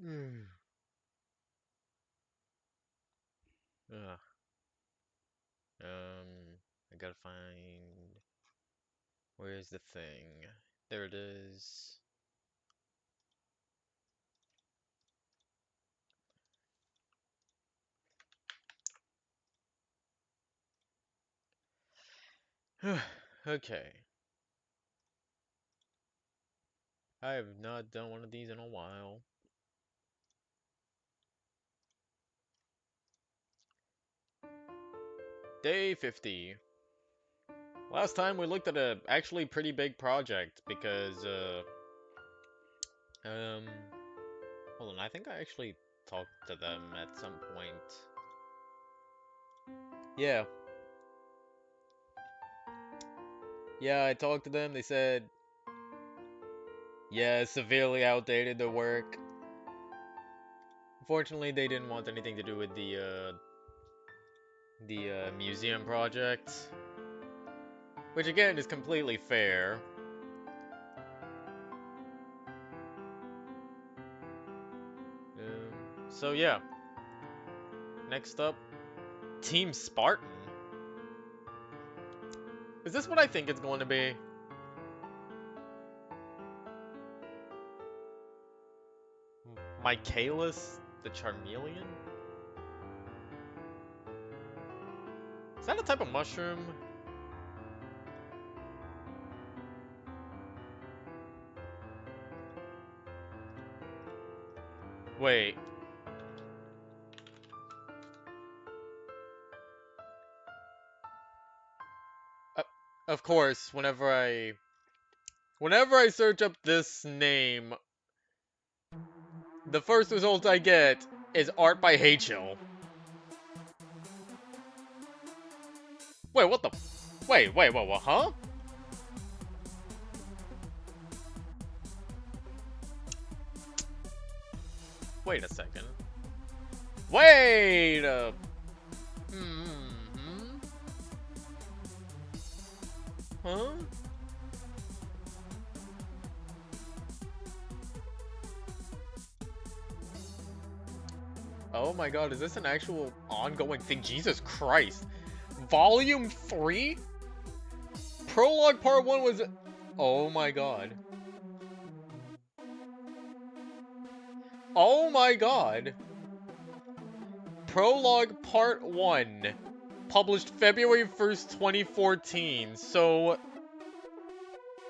Hmm. Ugh. I gotta find. Where's the thing? There it is. Okay. I have not done one of these in a while. Day 50. Last time we looked at a actually pretty big project because um hold on, I think I actually talked to them at some point. Yeah. Yeah, I talked to them. They said, yeah, severely outdated the work. Unfortunately, they didn't want anything to do with the museum project, which again is completely fair. So yeah, next up, Team Spartan. Is this what I think it's going to be? Michaelis the Charmeleon? Is that a type of mushroom? Wait. Uh, of course, whenever I search up this name, the first result I get is art by H.L. Wait, what the? Wait, what? Huh? Wait a second. Wait a. Hmm. Huh? Oh my god, is this an actual ongoing thing? Jesus Christ. Volume 3? Prologue Part 1 was. Oh my god. Oh my god. Prologue Part 1. Published February 1st, 2014. So.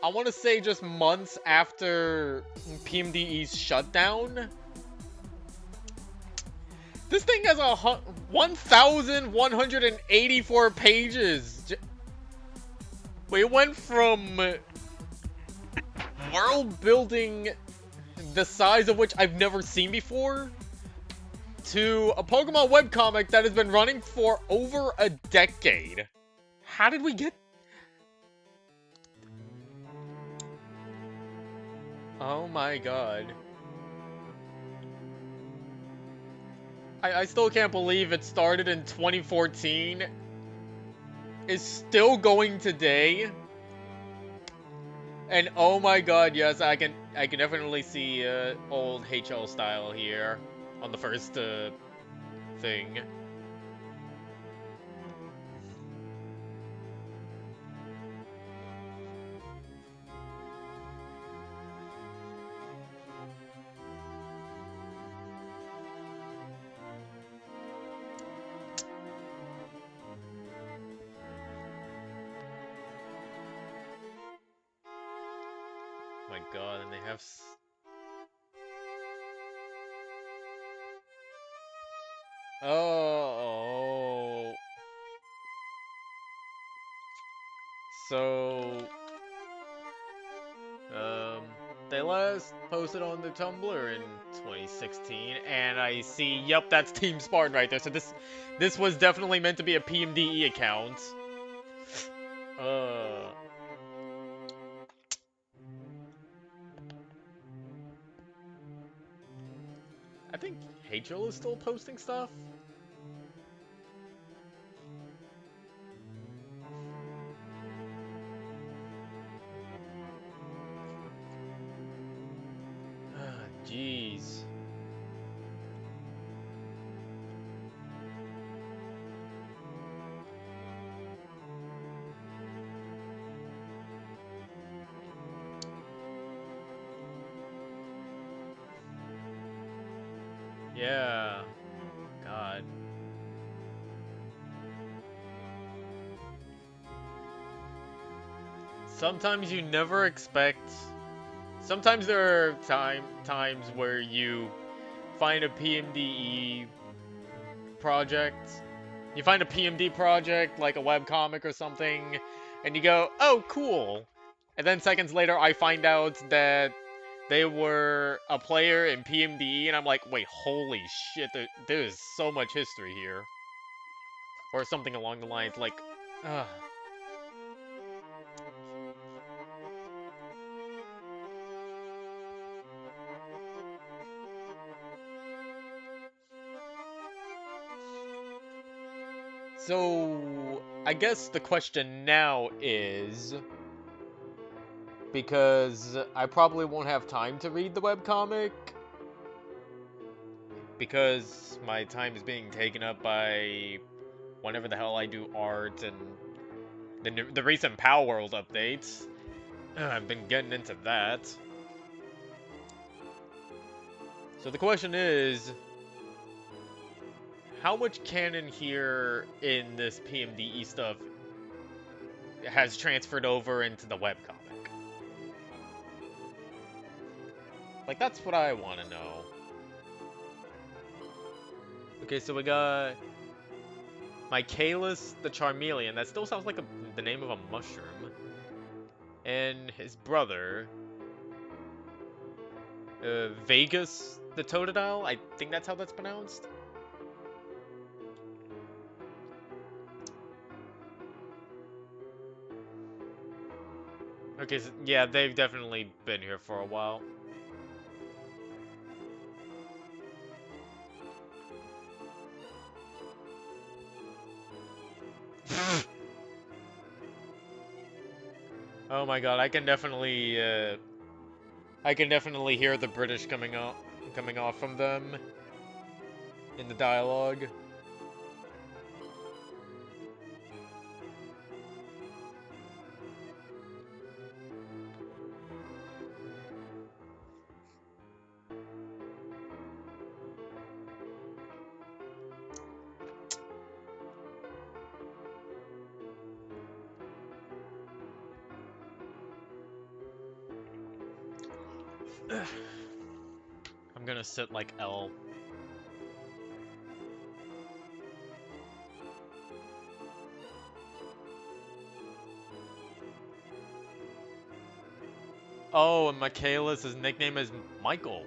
I want to say just months after PMDE's shutdown. This thing has 1,184 pages. We went from world building the size of which I've never seen before to a Pokemon webcomic that has been running for over a decade. How did we get... Oh my god. I still can't believe it started in 2014. Is still going today. And oh my god, yes, I can definitely see old HL style here on the first thing. My god, and they have oh. So they last posted on their Tumblr in 2016, and I see, yep, that's Team Spartan right there. So this was definitely meant to be a PMDE account. Uh I think HL is still posting stuff. Jeez. Yeah. God. Sometimes you never expect. Sometimes there are times where you find a PMDE project. You find a PMD project, like a webcomic or something, and you go, oh, cool. And then seconds later, I find out that they were a player in PMDE, and I'm like, wait, holy shit, there's so much history here. Or something along the lines, like, ugh. So, I guess the question now is, because I probably won't have time to read the webcomic, because my time is being taken up by whenever the hell I do art and the recent Power World updates. I've been getting into that. So the question is, how much canon here in this PMDE stuff has transferred over into the webcomic? Like, that's what I want to know. Okay, so we got Michaelis the Charmeleon. That still sounds like the name of a mushroom. And his brother, Vegas the Totodile. I think that's how that's pronounced. Okay, so, yeah, they've definitely been here for a while. Oh my god, I can definitely hear the British coming off from them in the dialogue. I'm gonna sit like L. Oh, and Michaelis, his nickname is Michael.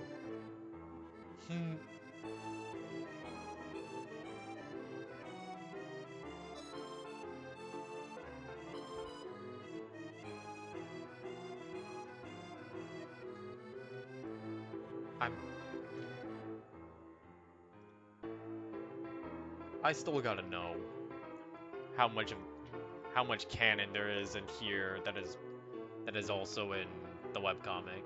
I still gotta know how much canon there is in here that is also in the webcomic.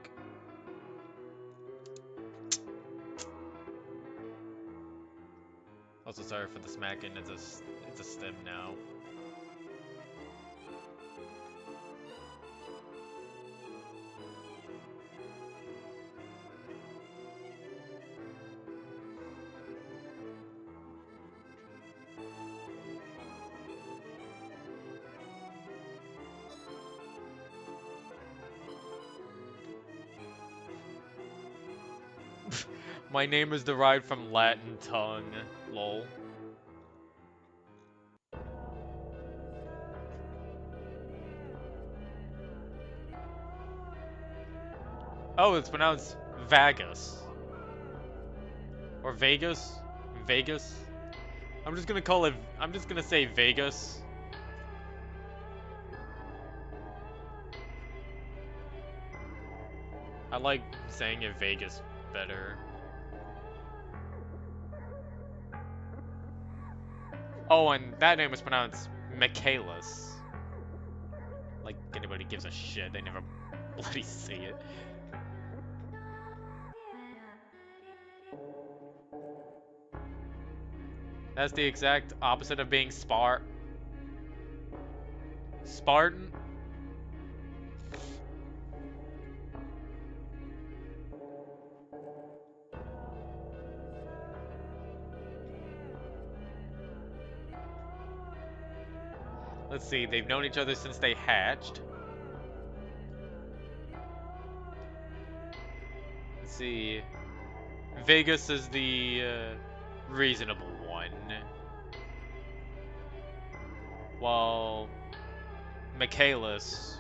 Also, sorry for the smacking. It's a stim now. My name is derived from Latin tongue. Lol. Oh, it's pronounced Vagus. Or Vegas? Vegas? I'm just gonna say Vegas. I like saying it Vegas better. Oh, and that name was pronounced Michaelis. Like anybody gives a shit, they never bloody see it. That's the exact opposite of being Spartan. Let's see, they've known each other since they hatched. Let's see. Vegas is the reasonable one. While Michaelis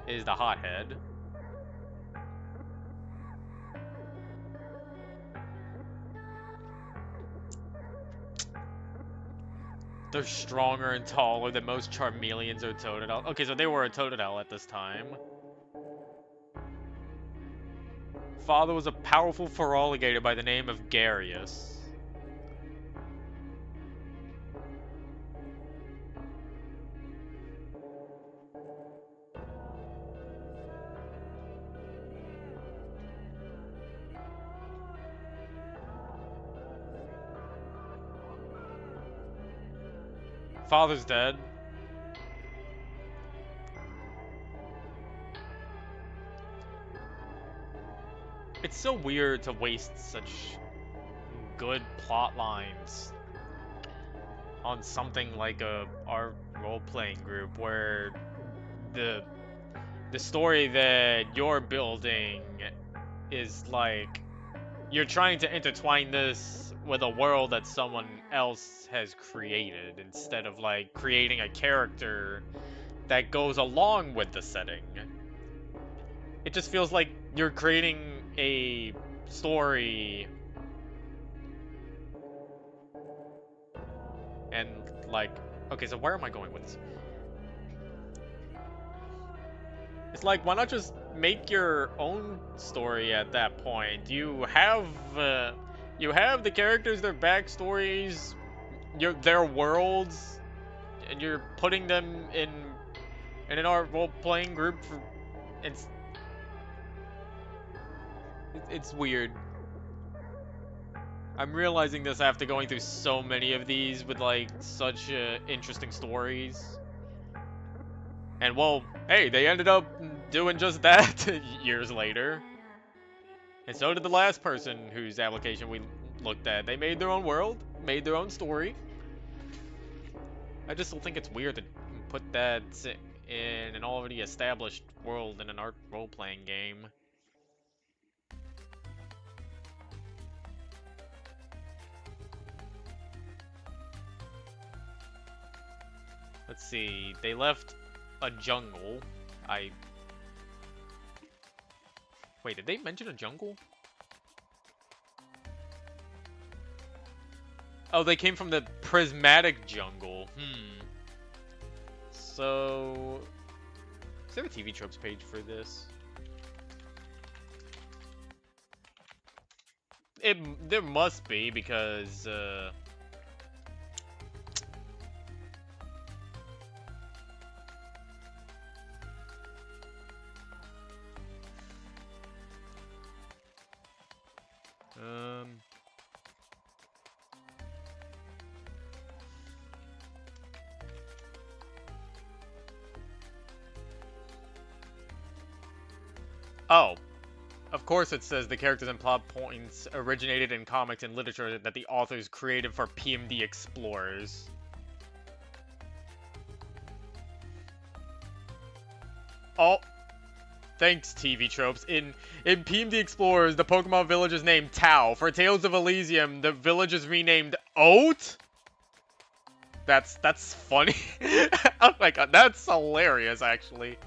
is the hothead. They're stronger and taller than most Charmeleons or Totodile. Okay, so they were a Totodile at this time. Father was a powerful feraligator by the name of Garius. Father's dead. It's so weird to waste such good plot lines on something like our role-playing group where the story that you're building is like you're trying to intertwine this with a world that someone else has created instead of like creating a character that goes along with the setting. It just feels like you're creating a story and like, okay, so where am I going with this? It's like, why not just make your own story at that point? You have the characters, their backstories, their worlds, and you're putting them in our role-playing group for it's weird. I'm realizing this after going through so many of these with like such interesting stories. And well, hey, they ended up doing just that years later. And so did the last person whose application we looked at. They made their own world, made their own story. I just still think it's weird to put that in an already established world in an art role-playing game. Let's see, they left a jungle. Wait, did they mention a jungle? Oh, they came from the prismatic jungle. So... is there a TV tropes page for this? There must be, because, oh, of course it says the characters and plot points originated in comics and literature that the authors created for PMD-Explorers. Oh, thanks, TV tropes. In PMD-Explorers, the Pokemon village is named Tau. For Tales of Elysium, the village is renamed Oat? That's funny. Oh my god, that's hilarious, actually.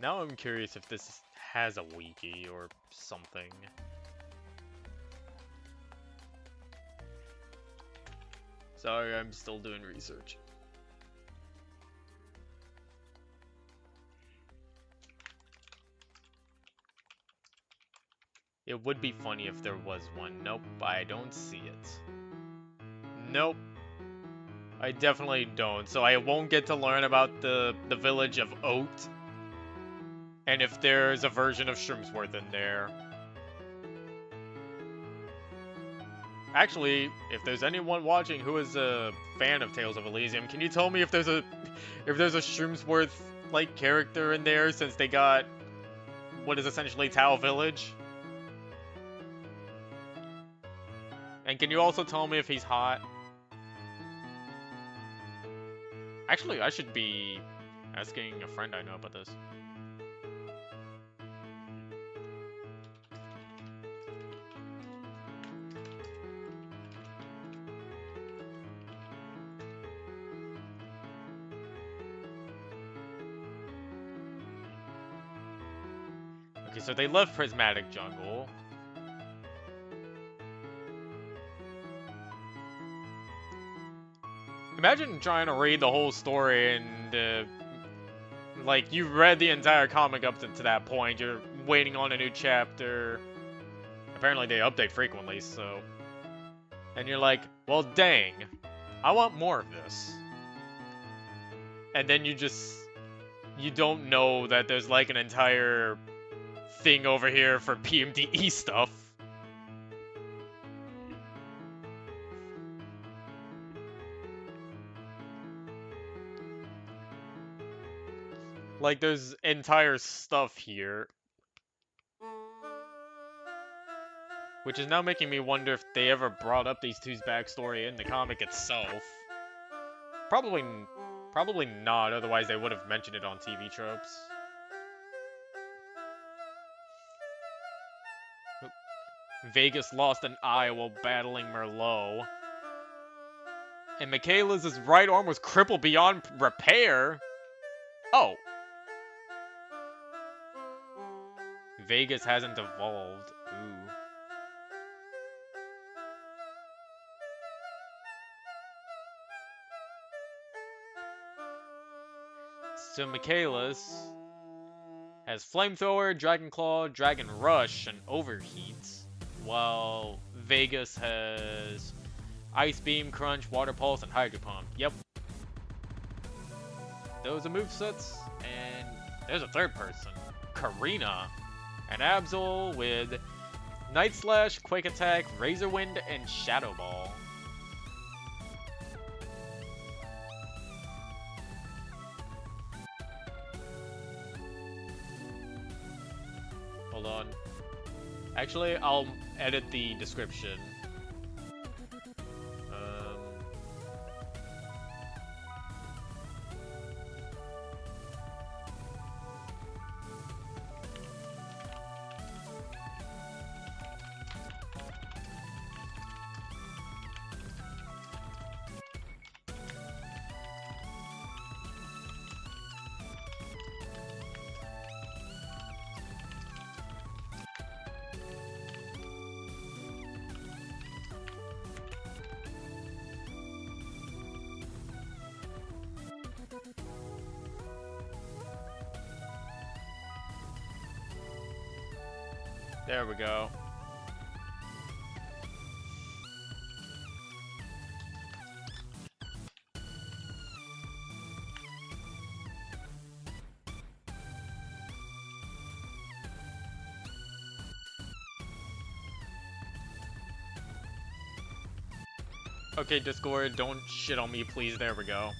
Now I'm curious if this has a wiki or something. Sorry, I'm still doing research. It would be funny if there was one. Nope, I don't see it. Nope. I definitely don't. So I won't get to learn about the village of Oat. And if there's a version of Shroomsworth in there. Actually, if there's anyone watching who is a fan of Tales of Elysium, can you tell me if there's a Shroomsworth like character in there, since they got what is essentially Tau Village? And can you also tell me if he's hot? Actually, I should be asking a friend I know about this. Okay, so they left Prismatic Jungle. Imagine trying to read the whole story and, like, you read the entire comic up to that point, you're waiting on a new chapter. Apparently they update frequently, so... And you're like, well, dang, I want more of this. And then you don't know that there's, like, an entire thing over here for PMDE stuff. Like, there's entire stuff here. Which is now making me wonder if they ever brought up these two's backstory in the comic itself. Probably not, otherwise they would have mentioned it on TV tropes. Vegas lost an eye while battling Merlot. And Michaela's right arm was crippled beyond repair? Oh. Vegas hasn't evolved. Ooh. So Michaela's has Flamethrower, Dragon Claw, Dragon Rush, and Overheat, while Vegas has Ice Beam, Crunch, Water Pulse, and Hydro Pump. Yep. Those are movesets, and there's a third person, Karina, and Absol with Night Slash, Quake Attack, Razor Wind, and Shadow Ball. Hold on. Actually, I'll edit the description. There we go. Okay, Discord, don't shit on me, please. There we go.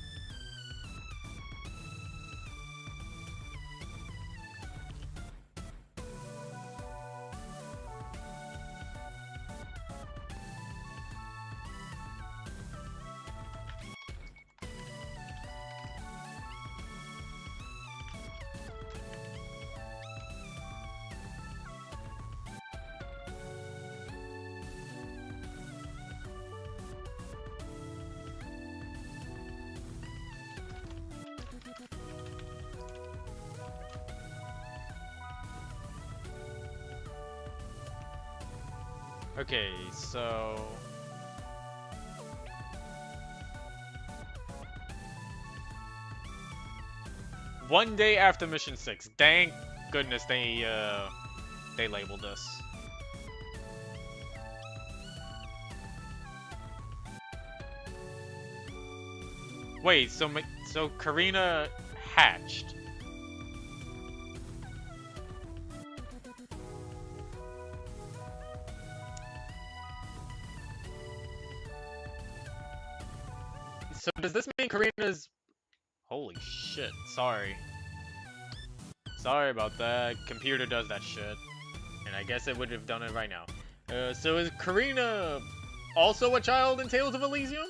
Okay, so... One day after Mission 6. Thank goodness they labeled this. Wait, so Karina hatched. So does this mean Karina's... Holy shit, sorry. Sorry about that. Computer does that shit. And I guess it would have done it right now. So is Karina also a child in Tales of Elysium?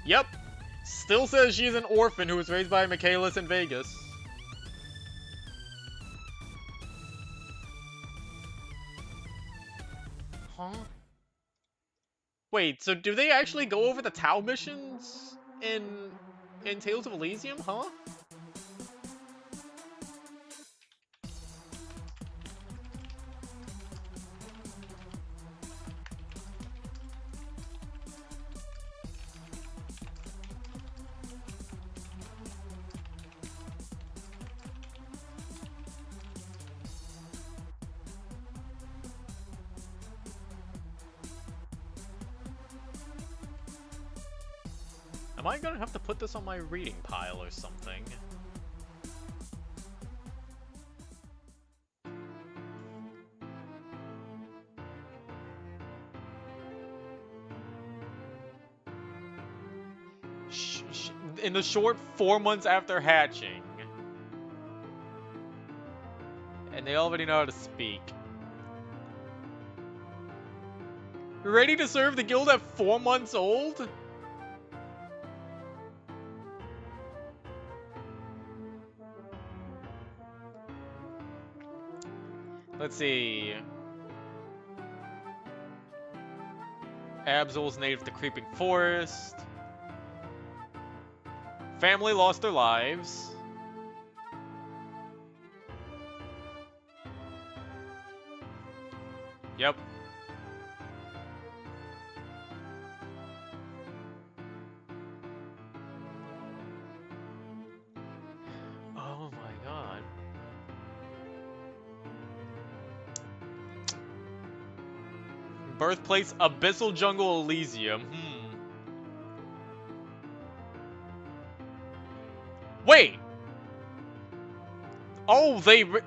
Yep. Still says she's an orphan who was raised by Michaelis in Vegas. Huh? Wait, so do they actually go over the Tau missions in Tales of Elysium, huh? Am I gonna have to put this on my reading pile or something? In the short 4 months after hatching. And they already know how to speak. Ready to serve the guild at 4 months old? Let's see. Absol's native to the Creeping Forest. Family lost their lives. Yep. Oh my god. Birthplace Abyssal Jungle Elysium. Wait! Oh,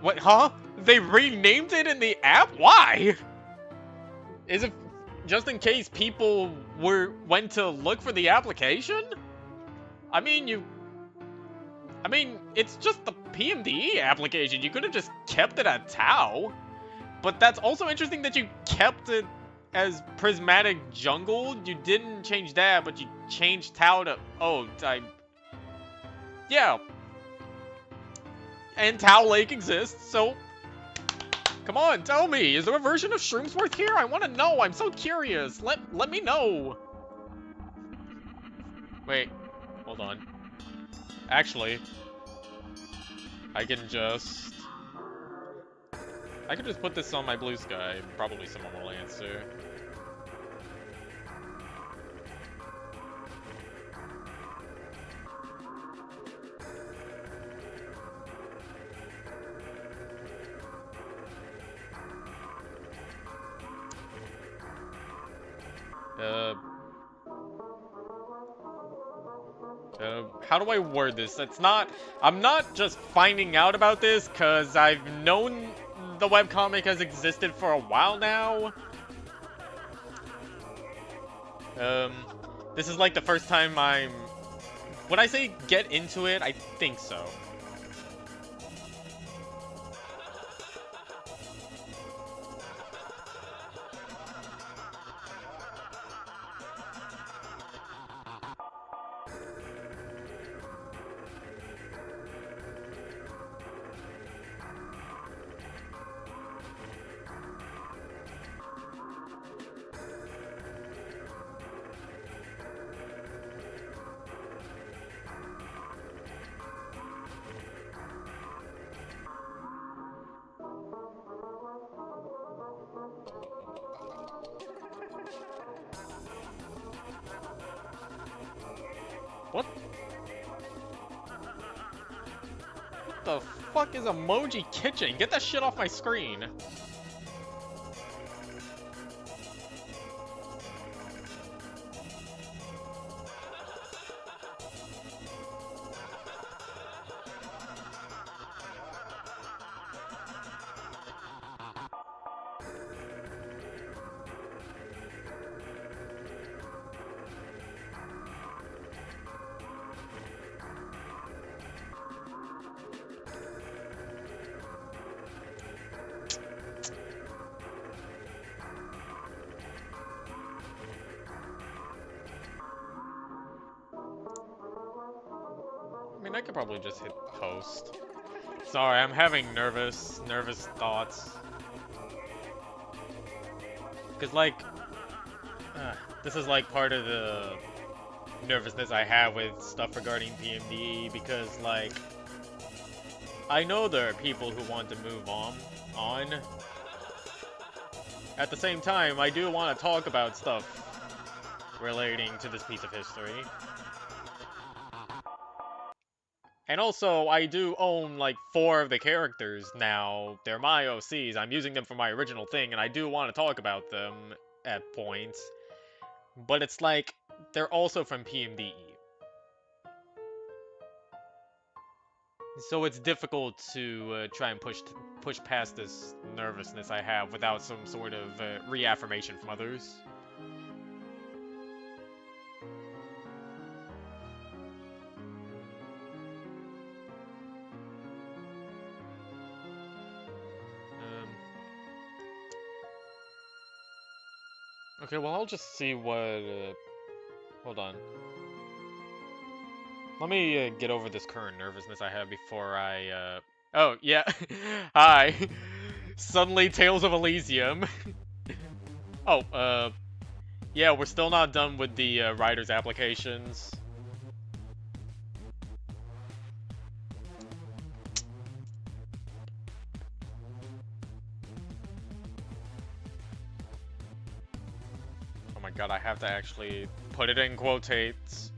what, huh? They renamed it in the app? Why? Is it just in case people went to look for the application? I mean, it's just the PMD application. You could have just kept it at Tau. But that's also interesting that you kept it as Prismatic Jungle. You didn't change that, but you changed Tau to... Oh, yeah. And Tau Lake exists, so... Come on, tell me. Is there a version of Shroomsworth here? I want to know. I'm so curious. Let me know. Wait. Hold on. Actually, I can just put this on my blue sky. Probably someone will answer. How do I word this? I'm not just finding out about this because I've known the webcomic has existed for a while now. This is like the first time would I say get into it? I think so. What? What the fuck is Emoji Kitchen? Get that shit off my screen. mean, I could probably just hit post. Sorry, I'm having nervous thoughts. Because, like, this is, like, part of the nervousness I have with stuff regarding PMD, because, like, I know there are people who want to move on. At the same time, I do want to talk about stuff relating to this piece of history. And also, I do own, like, 4 of the characters now. They're my OCs. I'm using them for my original thing, and I do want to talk about them at points. But it's like, they're also from PMDE. So it's difficult to try and push past this nervousness I have without some sort of reaffirmation from others. Okay, well, I'll just see what... hold on. Let me get over this current nervousness I have before I... Oh, yeah. Hi. Suddenly, Tales of Elysium. Oh, yeah, we're still not done with the writer's applications. Oh my god, I have to actually put it in quotations.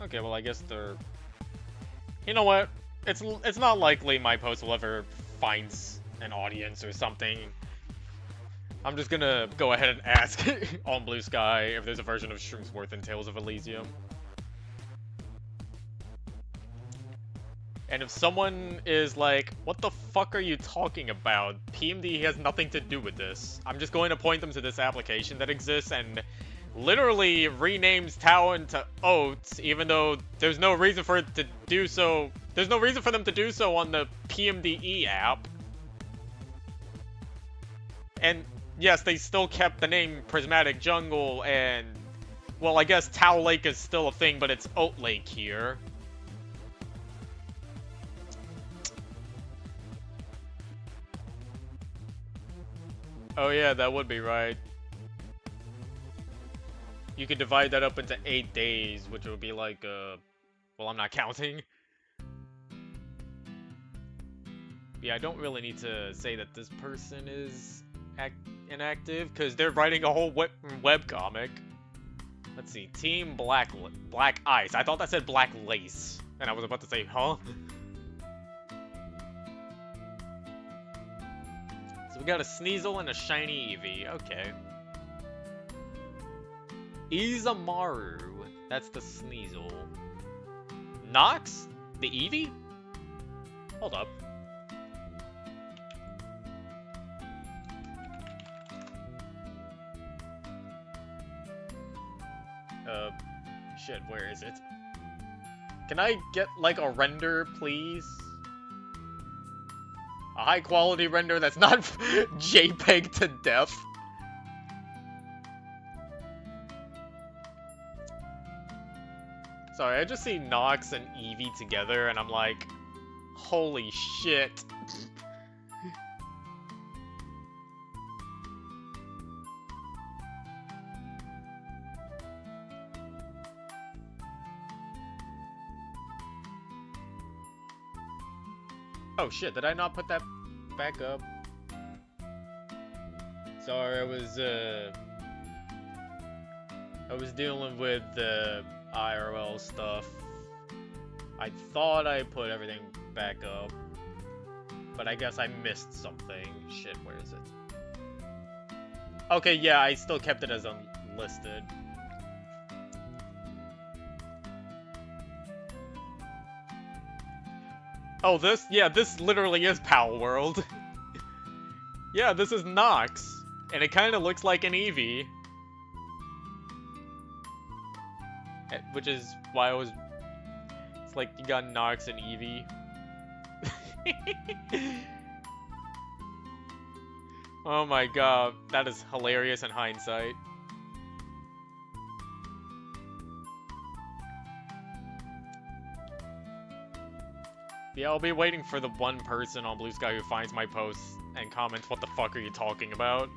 Okay, well, I guess they're... You know what? It's not likely my post will ever find an audience or something. I'm just gonna go ahead and ask on Blue Sky if there's a version of Shroomsworth in Tales of Elysium. And if someone is like, what the fuck are you talking about? PMD has nothing to do with this. I'm just going to point them to this application that exists and literally renames Tau into Oats, even though there's no reason for it to do so. There's no reason for them to do so on the PMDE app. And yes, they still kept the name Prismatic Jungle, and well, I guess Tau Lake is still a thing, but it's Oat Lake here. Oh yeah, that would be right. You could divide that up into 8 days, which would be like, well, I'm not counting. Yeah, I don't really need to say that this person is inactive, because they're writing a whole webcomic. Let's see, Team Black Ice. I thought that said Black Lace, and I was about to say, huh? So we got a Sneasel and a Shiny Eevee, okay. Izamaru, that's the Sneasel. Nox? The Eevee? Hold up. Shit, where is it? Can I get, like, a render, please? A high-quality render that's not JPEG to death. Sorry, I just see Nox and Eevee together, and I'm like, holy shit. Oh shit, did I not put that back up? Sorry, I was dealing with the IRL stuff. I thought I put everything back up, but I guess I missed something. Shit, where is it? Okay, yeah, I still kept it as unlisted. Oh, this? Yeah, this literally is Pal World. Yeah, this is Nox. And it kind of looks like an Eevee. Which is why I was... It's like you got Nox and Eevee. Oh my god, that is hilarious in hindsight. Yeah, I'll be waiting for the one person on Blue Sky who finds my posts and comments, "What the fuck are you talking about?"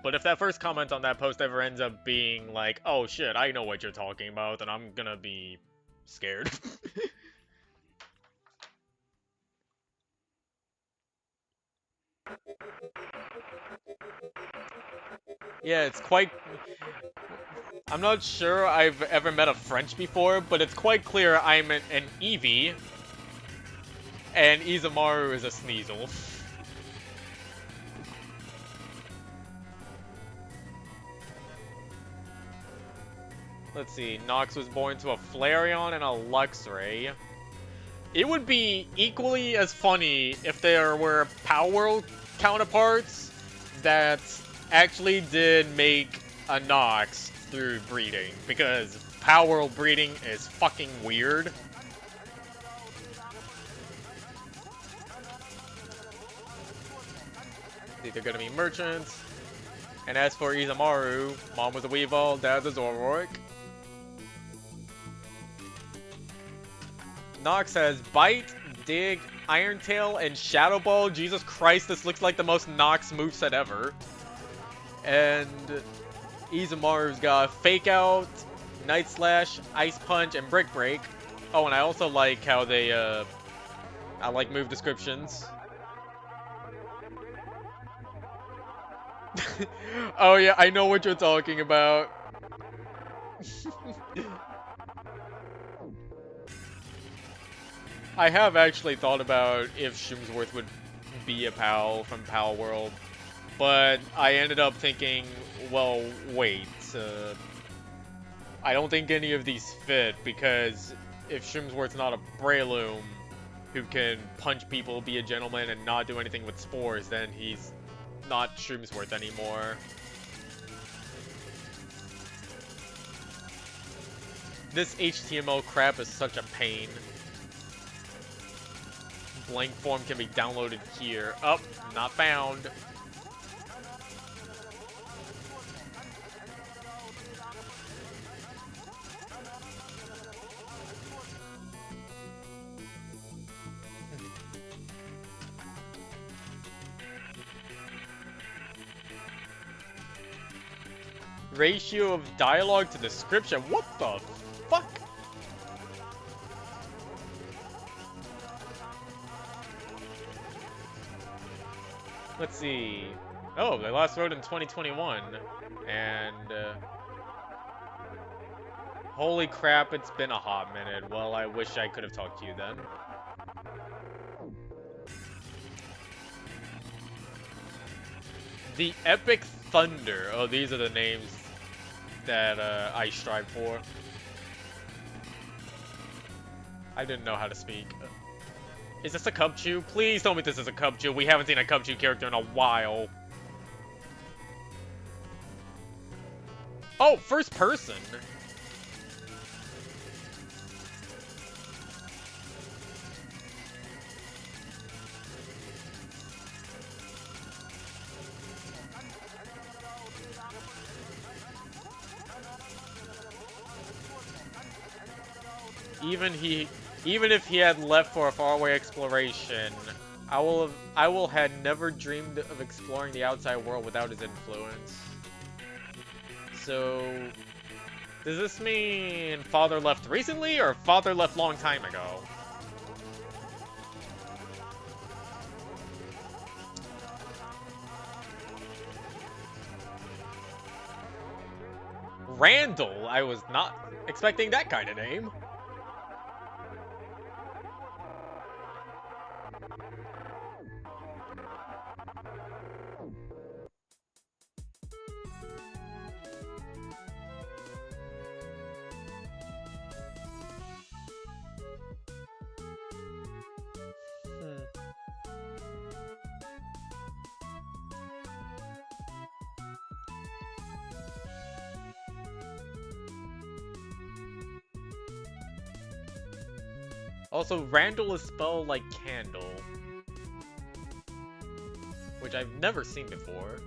But if that first comment on that post ever ends up being like, "Oh shit, I know what you're talking about," then I'm gonna be scared. Yeah, it's quite... I'm not sure I've ever met a French before, but it's quite clear I'm an Eevee, and Izumaru is a Sneasel. Let's see, Nox was born to a Flareon and a Luxray. It would be equally as funny if there were Power World counterparts that actually did make a Nox through breeding, because Power World breeding is fucking weird. They're gonna be merchants. And as for Izumaru, mom was a Weevil, dad's a Zoroark. Nox has Bite, Dig, Iron Tail, and Shadow Ball. Jesus Christ, this looks like the most Nox moveset ever. And Izumaru's got Fake Out, Night Slash, Ice Punch, and Brick Break. Oh, and I also like how they, I like move descriptions. Oh yeah, I know what you're talking about. I have actually thought about if Shroomsworth would be a pal from Pal World, but I ended up thinking, well, wait, I don't think any of these fit, because if Shroomsworth's not a Breloom who can punch people, be a gentleman, and not do anything with spores, then he's not Shroomsworth anymore. This HTML crap is such a pain. Blank form can be downloaded here. Oh, not found. Ratio of dialogue to description. What the fuck? Let's see. Oh, they last wrote in 2021. And, holy crap, it's been a hot minute. Well, I wish I could have talked to you then. The Epic Thunder. Oh, these are the names that I strive for. I didn't know how to speak. Is this a Cubchoo? Please tell me this is a Cubchoo. We haven't seen a Cubchoo character in a while. Oh, first person. Even if he had left for a faraway exploration, I will had never dreamed of exploring the outside world without his influence. So, does this mean father left recently or father left long time ago? Randall? I was not expecting that kind of name. Also, Randall is spelled like candle, which I've never seen before.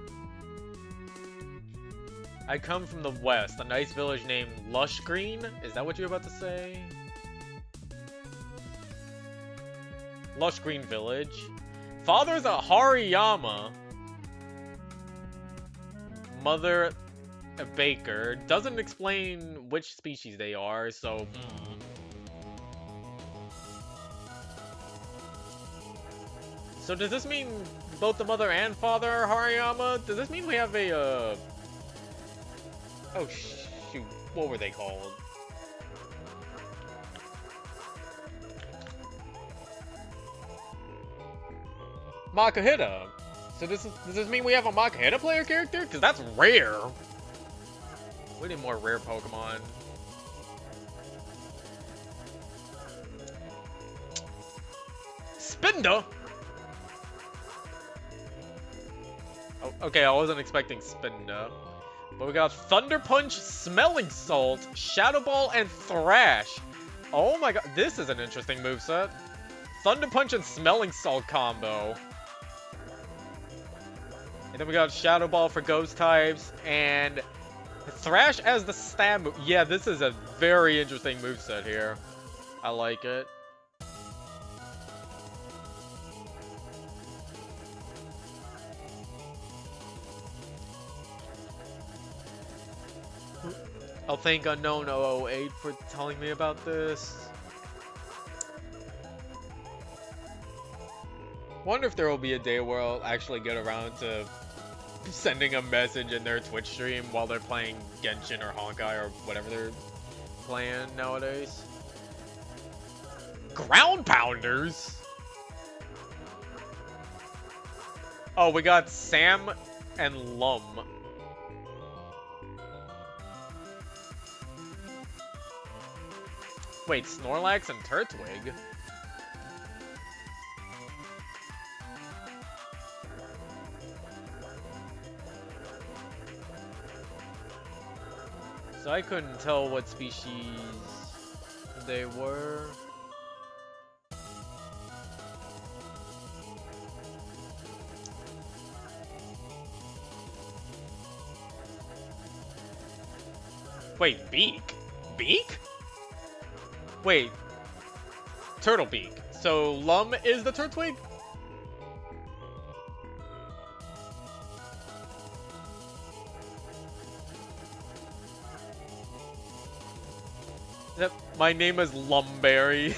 I come from the west, a nice village named Lush Green. Is that what you're about to say? Lush Green Village. Father's a Hariyama. Mother a baker. Doesn't explain which species they are, so... So does this mean both the mother and father are Hariyama? Does this mean we have a, Oh, shoot. What were they called? Makahita. So does this mean we have a Makahita player character? Because that's rare. We need more rare Pokemon. Spinda? Oh, okay, I wasn't expecting Spinda. But we got Thunder Punch, Smelling Salt, Shadow Ball, and Thrash. Oh my god, this is an interesting moveset. Thunder Punch and Smelling Salt combo. And then we got Shadow Ball for Ghost types, and Thrash as the stab move. Yeah, this is a very interesting moveset here. I like it. I'll thank Unknown 008 for telling me about this. Wonder if there will be a day where I'll actually get around to sending a message in their Twitch stream while they're playing Genshin or Honkai or whatever they're playing nowadays. Ground Pounders? Oh, we got Sam and Lum. Wait, Snorlax and Turtwig? So I couldn't tell what species they were. Wait, Beak? Beak? Wait, Turtle Beak. So Lum is the Turtwig? Yep, my name is Lumberry.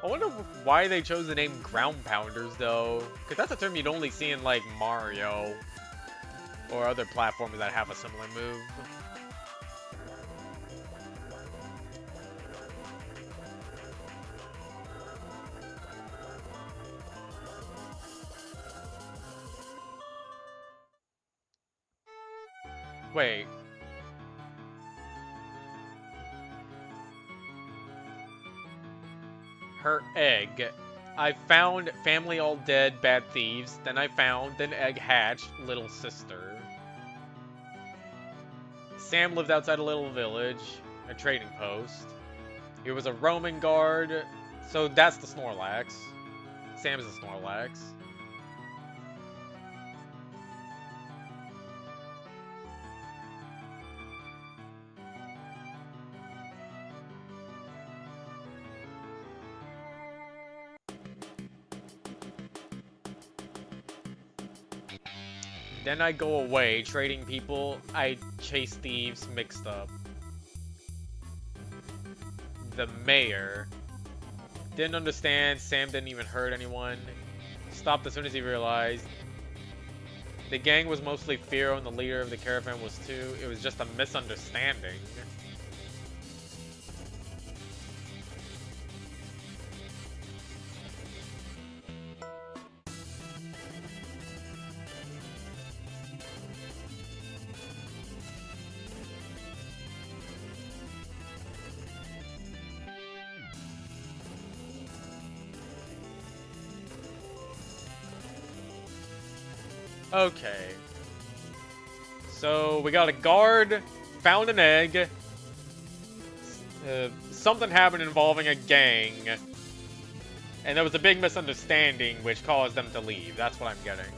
I wonder why they chose the name Ground Pounders, though. Because that's a term you'd only see in, like, Mario. Or other platforms that have a similar move. Wait. Her egg. I found family all dead, bad thieves. Then I found an egg hatched, little sister. Sam lived outside a little village, a trading post. He was a Roman guard. So that's the Snorlax. Sam's the Snorlax. Then I go away, trading people. I chase thieves, mixed up. The mayor. Didn't understand. Sam didn't even hurt anyone. Stopped as soon as he realized. The gang was mostly Firo and the leader of the caravan was too. It was just a misunderstanding. Okay. So, we got a guard, found an egg, something happened involving a gang, and there was a big misunderstanding which caused them to leave. That's what I'm getting.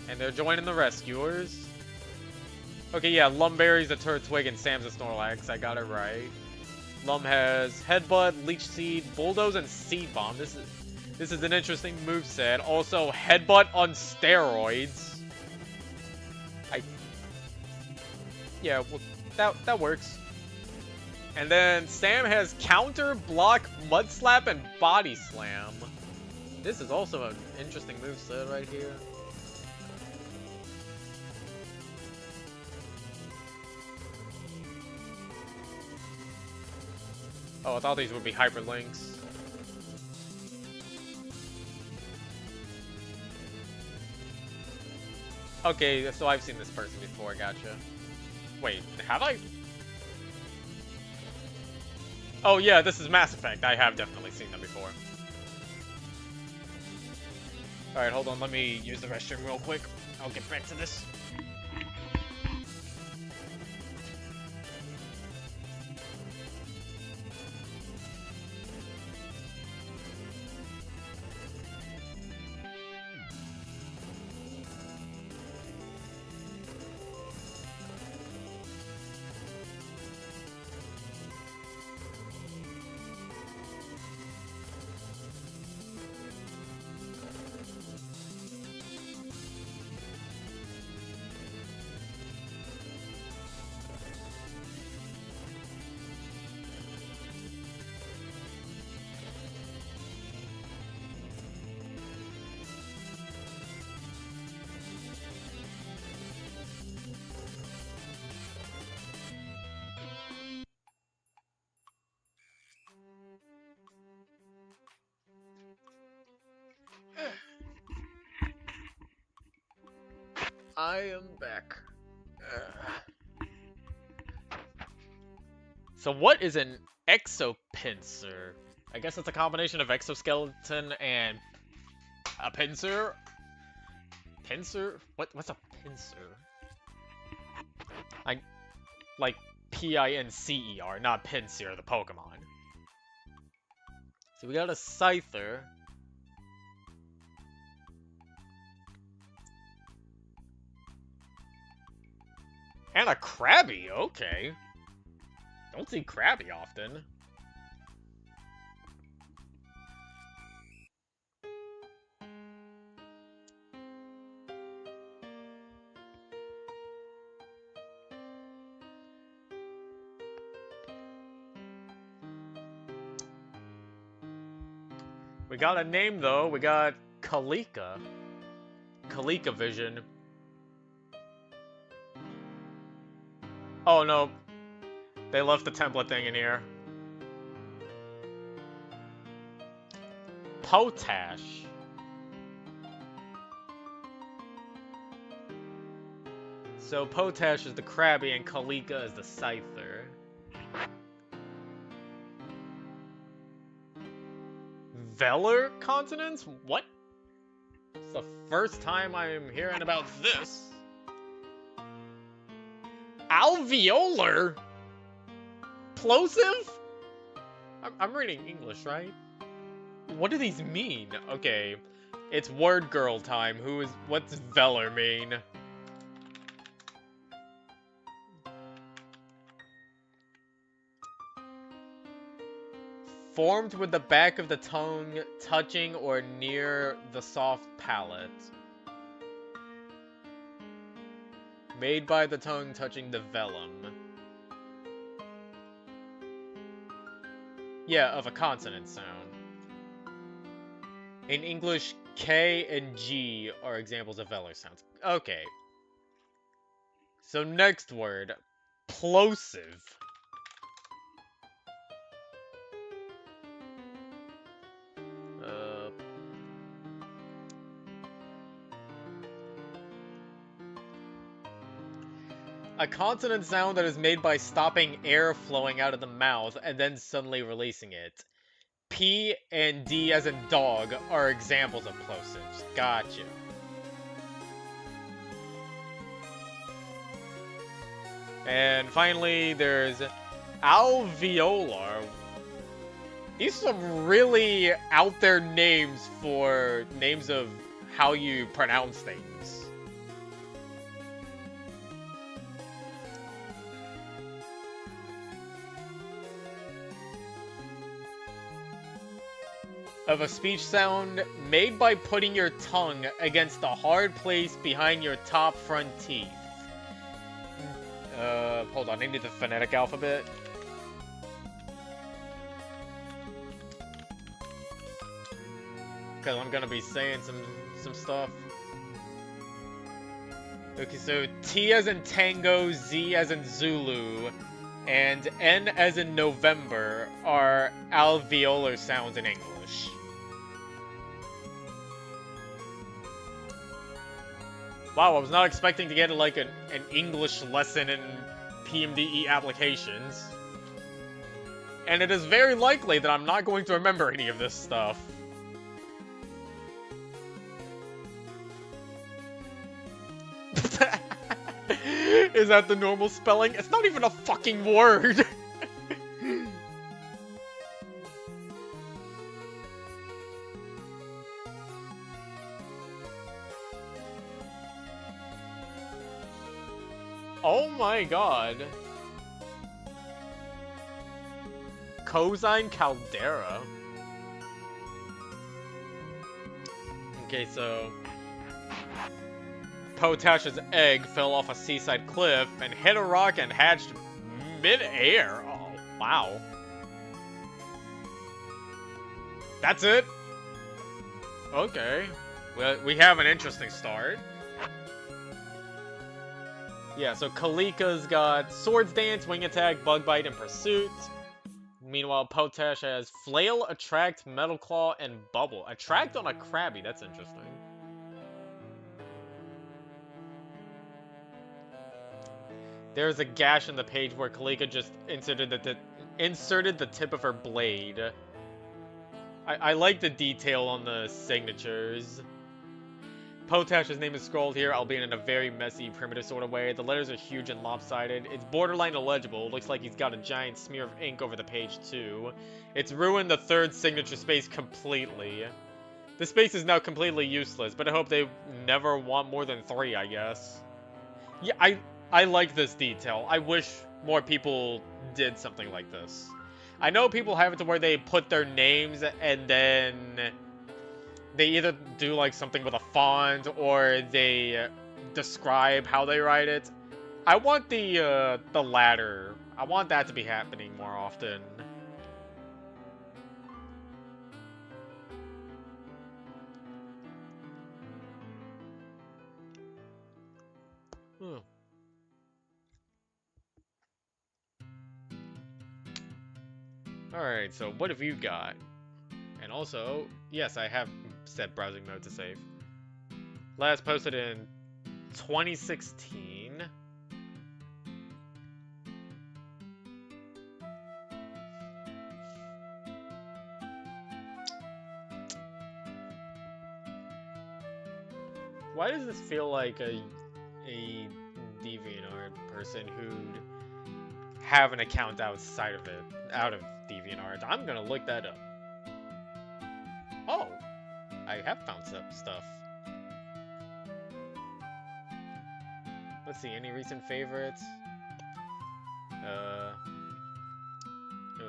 And they're joining the rescuers. Okay, yeah, Lumberry's a Turtwig and Sam's a Snorlax. I got it right. Lum has Headbutt, Leech Seed, Bulldoze, and Seed Bomb. This is an interesting moveset. Also, Headbutt on steroids. Yeah, well, that works. And then Sam has Counter, Block, Mud Slap, and Body Slam. This is also an interesting moveset right here. Oh, I thought these would be hyperlinks. Okay, so I've seen this person before, gotcha. Wait, have I? Oh yeah, this is Mass Effect. I have definitely seen them before. Alright, hold on, let me use the restroom real quick. I'll get back to this. I am back. So what is an exopincer? I guess it's a combination of exoskeleton and a pincer. Pincer? What's a pincer? Like Pincer, not Pinsir, the Pokemon. So we got a Scyther. And a Krabby, okay. Don't see Krabby often. We got a name though, we got Kalika. Kalika Vision. Oh no, they left the template thing in here. Potash. So Potash is the Krabby and Kalika is the Scyther. Velar consonants? What? It's the first time I'm hearing about this. Alveolar? Plosive? I'm reading English, right? What do these mean? Okay, it's word girl time. What's Velar mean? Formed with the back of the tongue touching or near the soft palate. Made by the tongue touching the velum. Yeah, of a consonant sound. In English, K and G are examples of velar sounds. Okay. So next word. Plosive. A consonant sound that is made by stopping air flowing out of the mouth and then suddenly releasing it. P and D as in dog are examples of plosives. Gotcha. And finally, there's alveolar. These are some really out there names for names of how you pronounce things. Of a speech sound made by putting your tongue against the hard place behind your top front teeth. Hold on, I need the phonetic alphabet. Because I'm gonna be saying some stuff. Okay, so T as in Tango, Z as in Zulu, and N as in November are alveolar sounds in English. Wow, I was not expecting to get like an English lesson in PMDE applications. And it is very likely that I'm not going to remember any of this stuff. Is that the normal spelling? It's not even a fucking word! Oh my god. Cosine caldera. Okay, so Potash's egg fell off a seaside cliff and hit a rock and hatched mid-air. Oh, wow. That's it? Okay. Well, we have an interesting start. Yeah, so Kalika's got Swords Dance, Wing Attack, Bug Bite, and Pursuit. Meanwhile, Potash has Flail, Attract, Metal Claw, and Bubble. Attract on a Krabby, that's interesting. There's a gash in the page where Kalika just inserted the tip of her blade. I like the detail on the signatures. Potash's name is scrolled here, albeit in a very messy, primitive sort of way. The letters are huge and lopsided. It's borderline illegible. It looks like he's got a giant smear of ink over the page, too. It's ruined the third signature space completely. The space is now completely useless, but I hope they never want more than 3, I guess. Yeah, I like this detail. I wish more people did something like this. I know people have it to where they put their names and then they either do like something with a font or they describe how they write it. I want the latter. I want that to be happening more often. Alright, so what have you got? And also, yes, I have set browsing mode to save. Last posted in 2016. Why does this feel like a DeviantArt person who'd have an account outside of it, out of DeviantArt? I'm gonna look that up. Oh, I have found some stuff. Let's see, any recent favorites? Oh,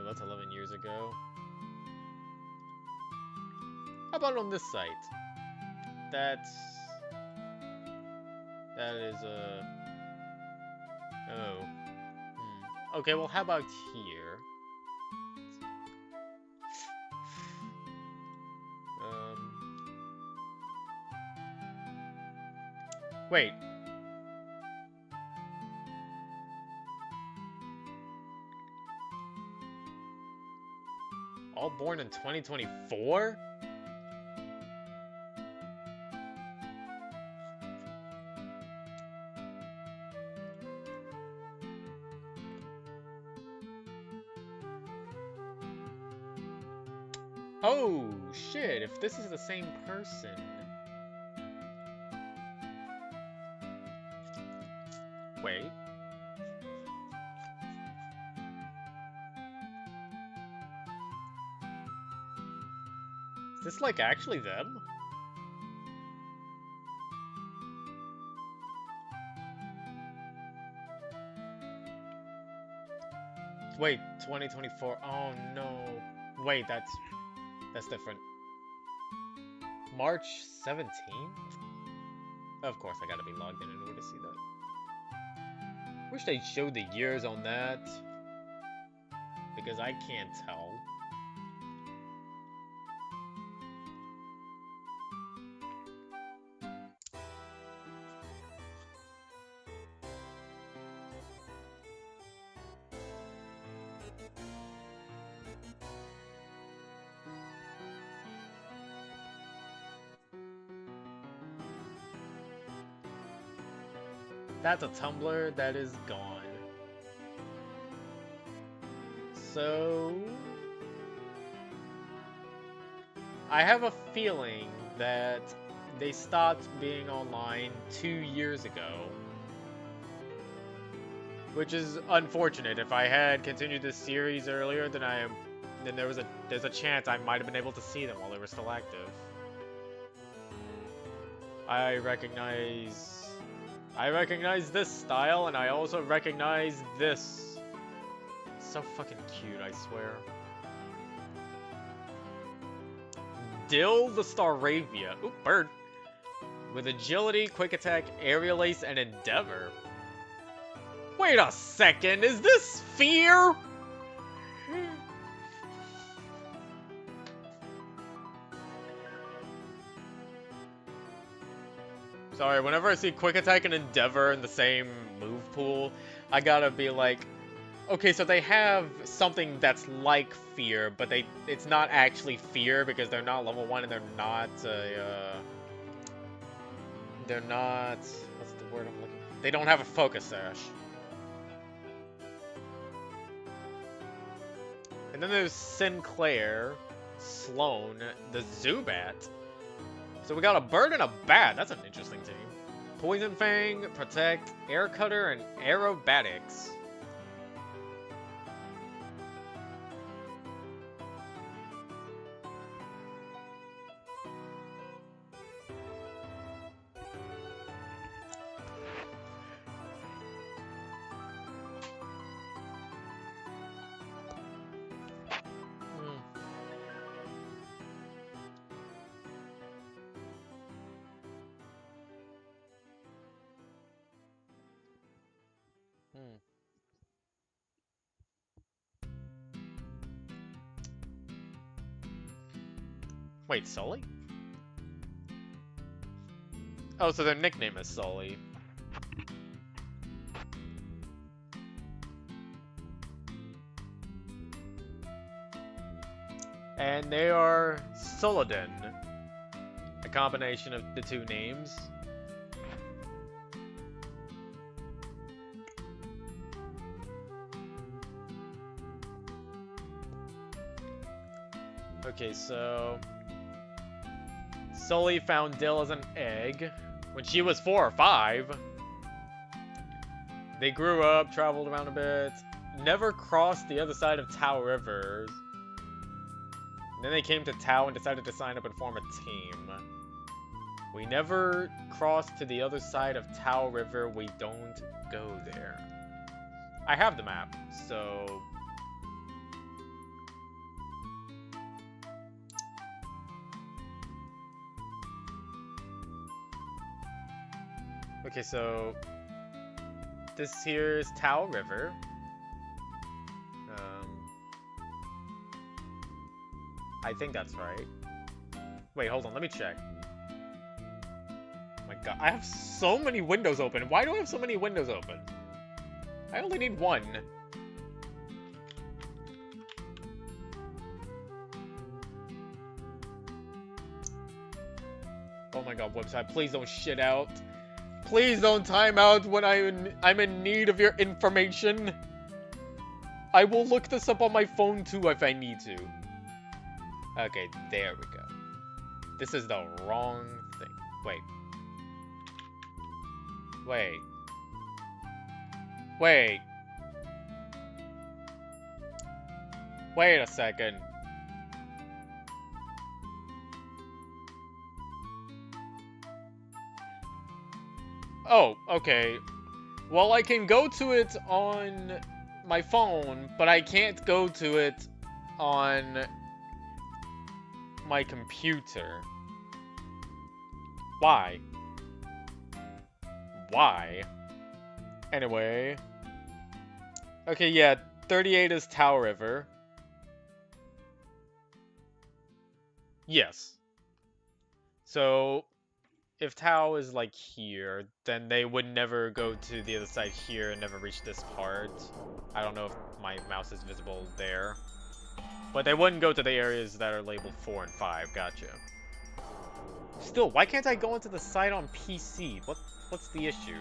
that's 11 years ago. How about on this site? That is oh. Okay, well, how about here? Wait. All born in 2024? Oh, shit, if this is the same person. Wait. this, like, actually them? Wait, 2024. Oh, no. Wait, that's different. March 17th? Of course, I gotta be logged in order to see that. Wish they showed the years on that. Because I can't tell. That's a Tumblr that is gone. So... I have a feeling that they stopped being online 2 years ago. Which is unfortunate. If I had continued this series earlier, then there's a chance I might have been able to see them while they were still active. I recognize this style, and I also recognize this. So fucking cute, I swear. Dill the Staravia. Ooh, bird. With agility, quick attack, aerial ace, and endeavor. Wait a second, is this fear? Sorry, whenever I see quick attack and endeavor in the same move pool, I gotta be like, okay, so they have something that's like fear, but it's not actually fear because they're not level 1 and they're not what's the word I'm looking for? They don't have a focus sash. And then there's Sinclair, Sloan, the Zubat. So we got a bird and a bat. That's an interesting team. Poison Fang, Protect, Air Cutter, and Aerobatics. Wait, Sully? Oh, so their nickname is Sully. And they are Soladin. A combination of the two names. Okay, so... Sully found Dill as an egg when she was 4 or 5. They grew up, traveled around a bit, never crossed the other side of Tao Rivers. And then they came to Tao and decided to sign up and form a team. We never crossed to the other side of Tao River. We don't go there. I have the map, so... Okay, so this here is Tao River. I think that's right. Wait, hold on, let me check. Oh my god, I have so many windows open. Why do I have so many windows open? I only need one. Oh my god, website, please don't shit out. Please don't time out when I'm in need of your information. I will look this up on my phone too if I need to. Okay, there we go. This is the wrong thing. Wait. Wait. Wait. Wait a second. Oh, okay. Well, I can go to it on my phone, but I can't go to it on my computer. Why? Why? Anyway. Okay, yeah, 38 is Tao River. Yes. So, if Tao is like here, then they would never go to the other side here and never reach this part. I don't know if my mouse is visible there. But they wouldn't go to the areas that are labeled 4 and 5, gotcha. Still, why can't I go into the site on PC? What's the issue?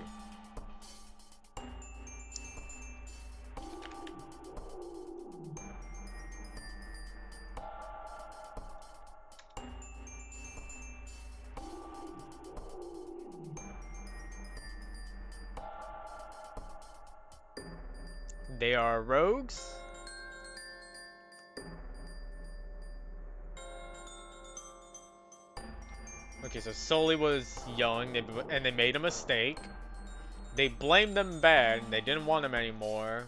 They are rogues? Okay, so Sully was young, and they made a mistake. They blamed them bad, and they didn't want him anymore.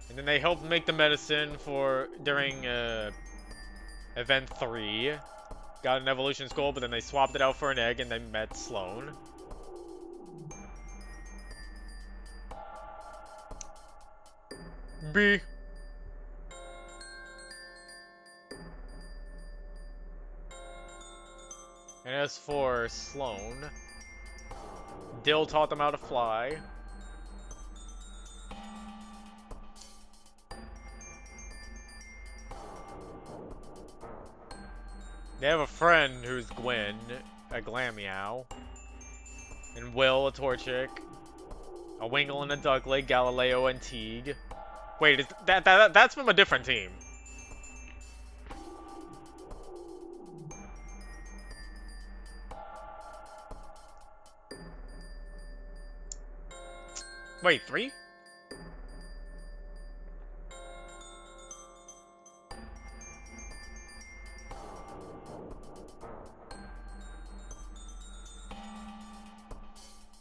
And then they helped make the medicine for during event 3. Got an evolution skull, but then they swapped it out for an egg, and they met Sloan. B. And as for Sloan, Dill taught them how to fly. They have a friend who's Gwen, a Glameow, and Will, a Torchic, a Wingle and a Duckleg, Galileo and Teague. Wait, is that's from a different team. Wait, 3?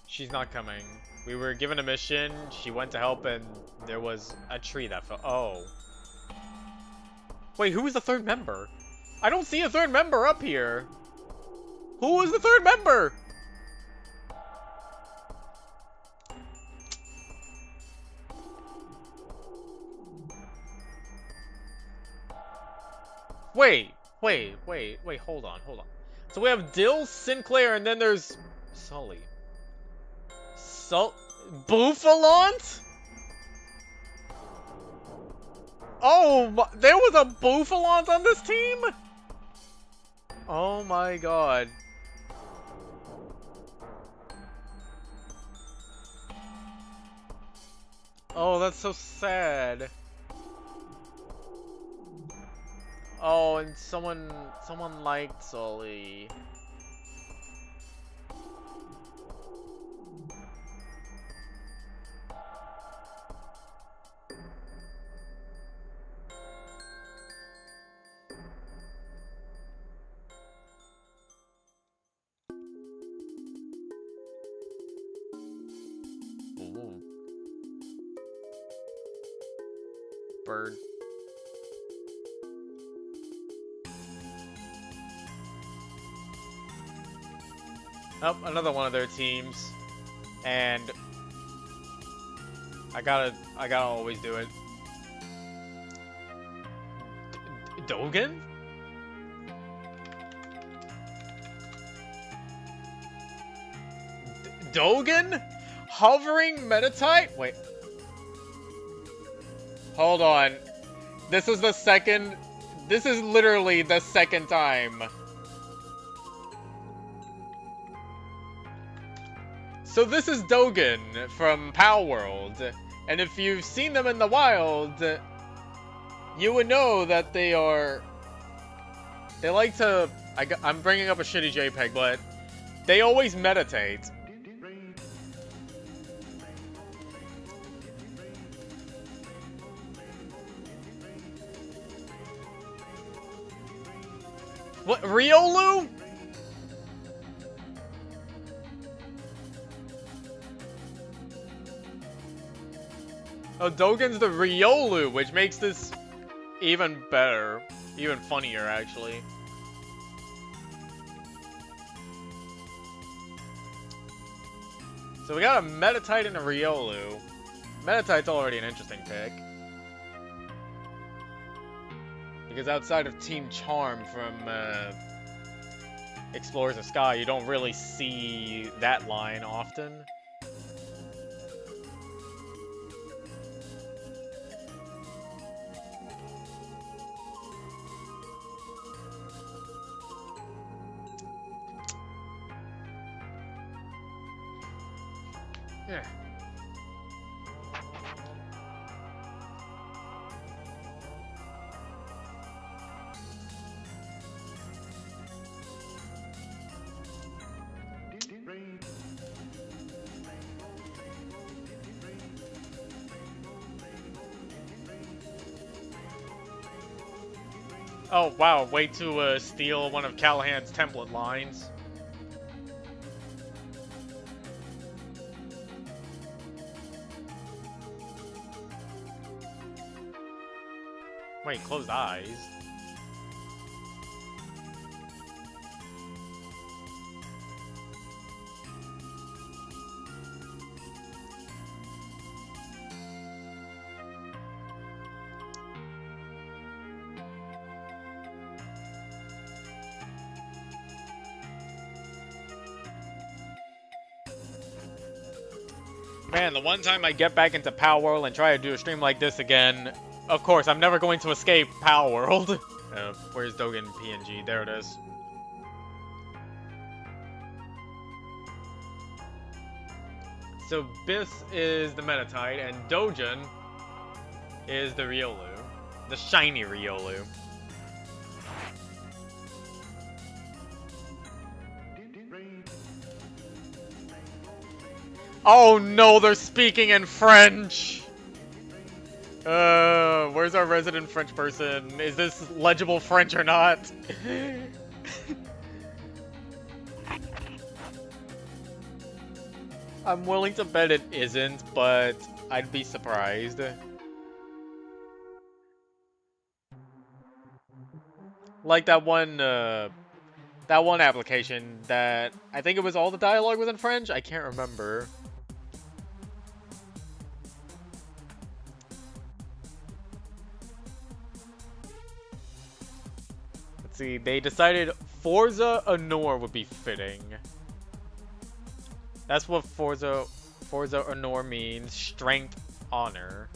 She's not coming. We were given a mission, she went to help, and there was a tree that fell. Oh. Wait, who was the third member? I don't see a third member up here. Who was the third member? Wait, hold on. So we have Dill, Sinclair, and then there's Sully. Bouffalante? Oh, there was a Bouffalante on this team? Oh my god. Oh, that's so sad. Oh, and someone liked Sully. Ooh. Bird. Oh, another one of their teams. And I gotta always do it. Dogen? Dogen? Hovering Metatite? Wait. Hold on. This is literally the second time. So this is Dogen from Pal World, and if you've seen them in the wild, you would know that they like to, I'm bringing up a shitty JPEG, but they always meditate. What, Riolu? Oh, Dogen's the Riolu, which makes this even better. Even funnier, actually. So we got a Metatite and a Riolu. Metatite's already an interesting pick. Because outside of Team Charm from Explorers of Sky, you don't really see that line often. Yeah. Oh, wow, way to steal one of Callahan's template lines. Wait, closed eyes? Man, the one time I get back into Power World and try to do a stream like this again, of course, I'm never going to escape Power World. Where's Dogen PNG? There it is. So Biss is the Metatite, and Dogen is the Riolu. The shiny Riolu. Oh no, they're speaking in French! Where's our resident French person? Is this legible French or not? I'm willing to bet it isn't, but I'd be surprised. Like that one application that I think it was all the dialogue was in French? I can't remember. Let's see, they decided Forza Honor would be fitting. That's what Forza Honor means, strength, honor.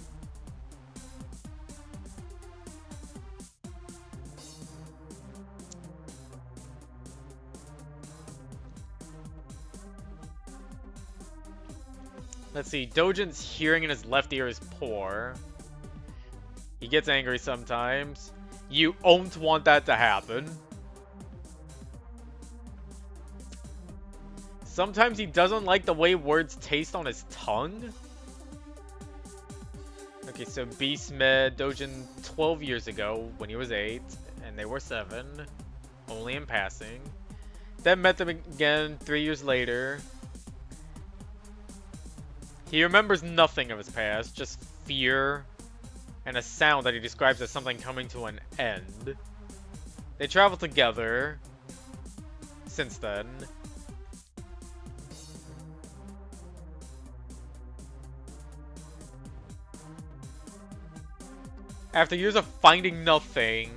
Let's see, Dogen's hearing in his left ear is poor. He gets angry sometimes. You don't want that to happen. Sometimes he doesn't like the way words taste on his tongue. Okay, so Beast met Dogen 12 years ago when he was 8, and they were 7, only in passing. Then met them again 3 years later. He remembers nothing of his past, just fear and a sound that he describes as something coming to an end. They travel together since then. After years of finding nothing,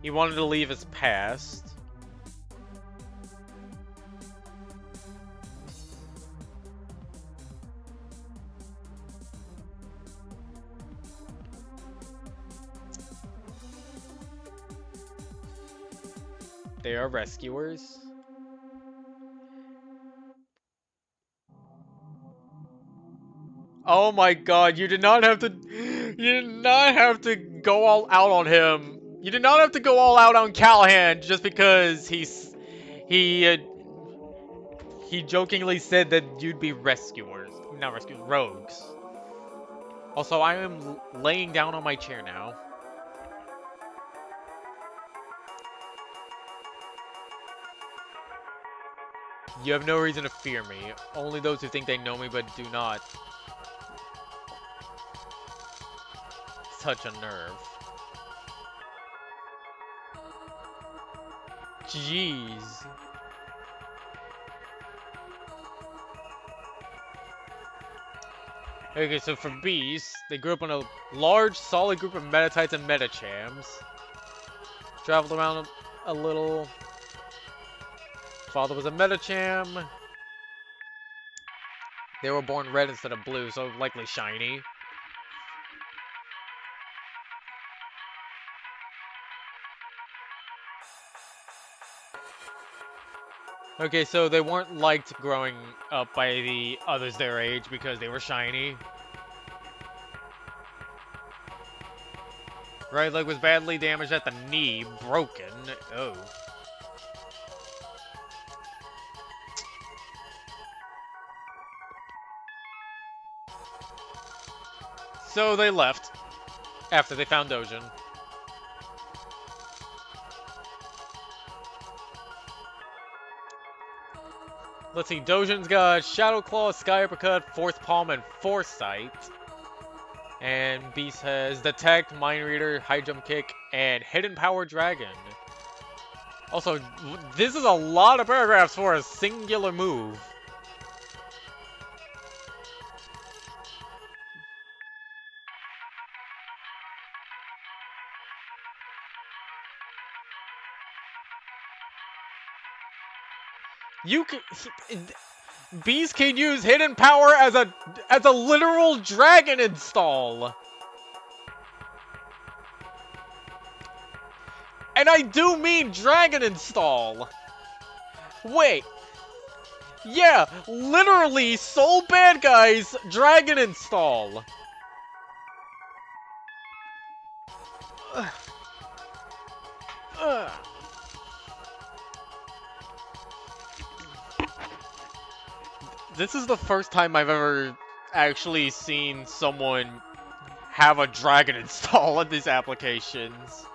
he wanted to leave his past. They are rescuers. Oh my god, you did not have to go all out on him. You did not have to go all out on Callahan just because he jokingly said that you'd be rescuers. Not rescuers, rogues. Also, I am laying down on my chair now. You have no reason to fear me. Only those who think they know me but do not. Touch a nerve. Jeez. Okay, so for beasts, they grew up in a large, solid group of Metatites and Metachams. Traveled around a little. Father was a Metacham. They were born red instead of blue, so likely shiny. Okay, so they weren't liked growing up by the others their age because they were shiny. Right leg was badly damaged at the knee, broken. Oh. So they left after they found Dojin. Let's see, Dojin's got Shadow Claw, Sky Uppercut, Force Palm, and Foresight. And Beast has Detect, Mind Reader, High Jump Kick, and Hidden Power Dragon. Also, this is a lot of paragraphs for a singular move. You can... Beast can use Hidden Power as a literal dragon install. And I do mean dragon install. Wait. Yeah, literally Soul Bad Guys dragon install. This is the first time I've ever actually seen someone have a dragon install on these applications.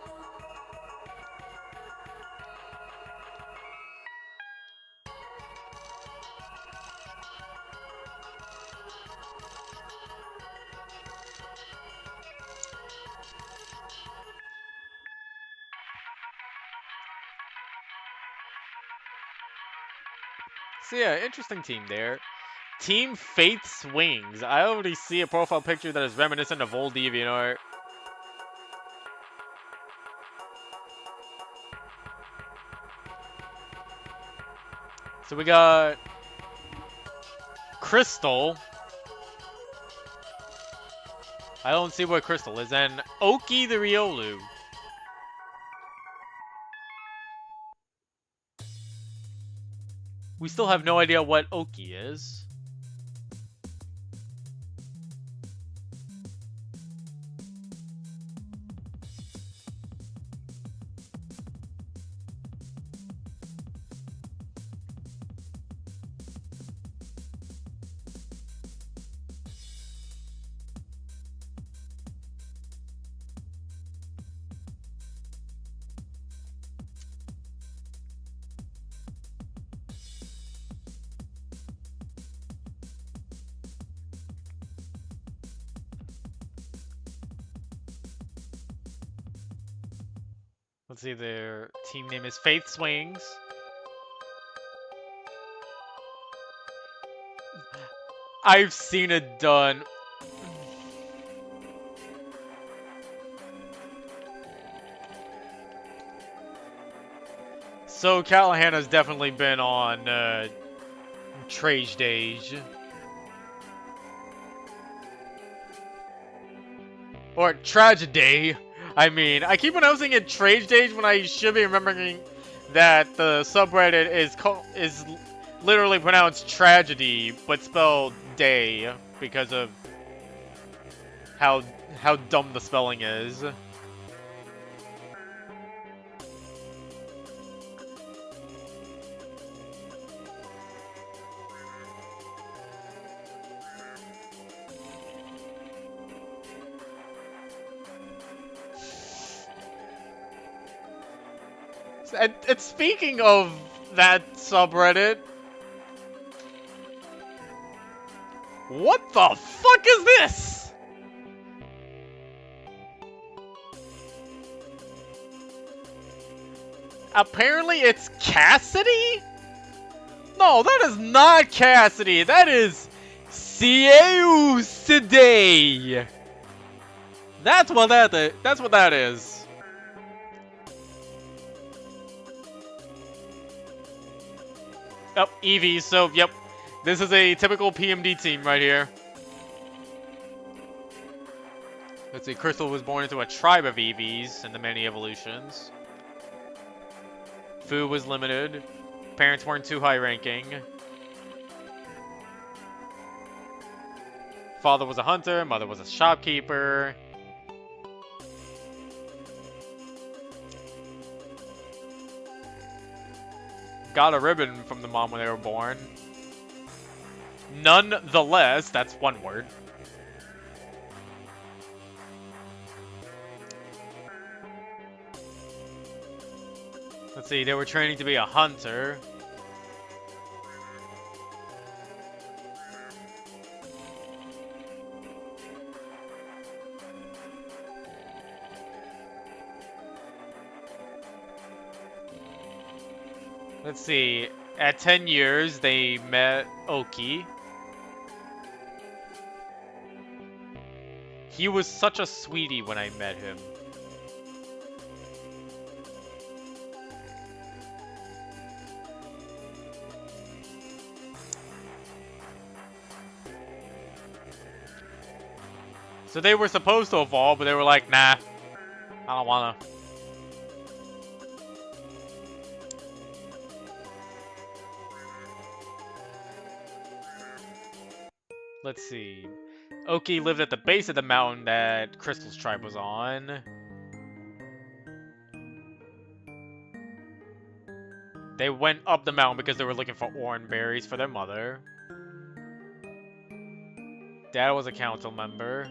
So yeah, interesting team there. Team Faith's Wings. I already see a profile picture that is reminiscent of old DeviantArt. So we got Crystal. I don't see what Crystal is. And Oki the Riolu. We still have no idea what Oki is. Let's see, their team name is Faith's Wings. I've seen it done. So Callahan has definitely been on Trage Days. Or Tragedy. I mean, I keep pronouncing it Trage Days when I should be remembering that the subreddit is literally pronounced tragedy, but spelled day because of how dumb the spelling is. And speaking of that subreddit, What the fuck is this? Apparently it's Cassidy? No, that is not Cassidy. That is Sieusidei. That's what that is. That's what that is. Oh, Eevee. So, yep. This is a typical PMD team right here. Let's see, Crystal was born into a tribe of Eevees in the many evolutions. Food was limited. Parents weren't too high ranking. Father was a hunter, mother was a shopkeeper. Got a ribbon from the mom when they were born. Nonetheless, that's one word. Let's see, they were training to be a hunter. Let's see, at 10 years, they met Oki. He was such a sweetie when I met him. So they were supposed to evolve, but they were like, nah, I don't wanna. Let's see. Oki lived at the base of the mountain that Crystal's tribe was on. They went up the mountain because they were looking for orange berries for their mother. Dad was a council member.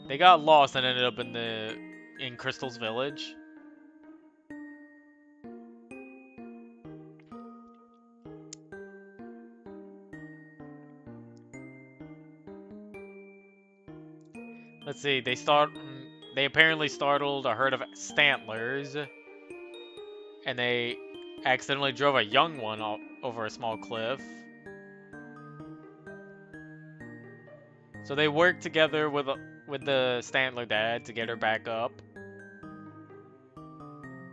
They got lost and ended up in Crystal's village. Let's see, they apparently startled a herd of stantlers, and they accidentally drove a young one over a small cliff. So they worked together with the Stantler dad to get her back up.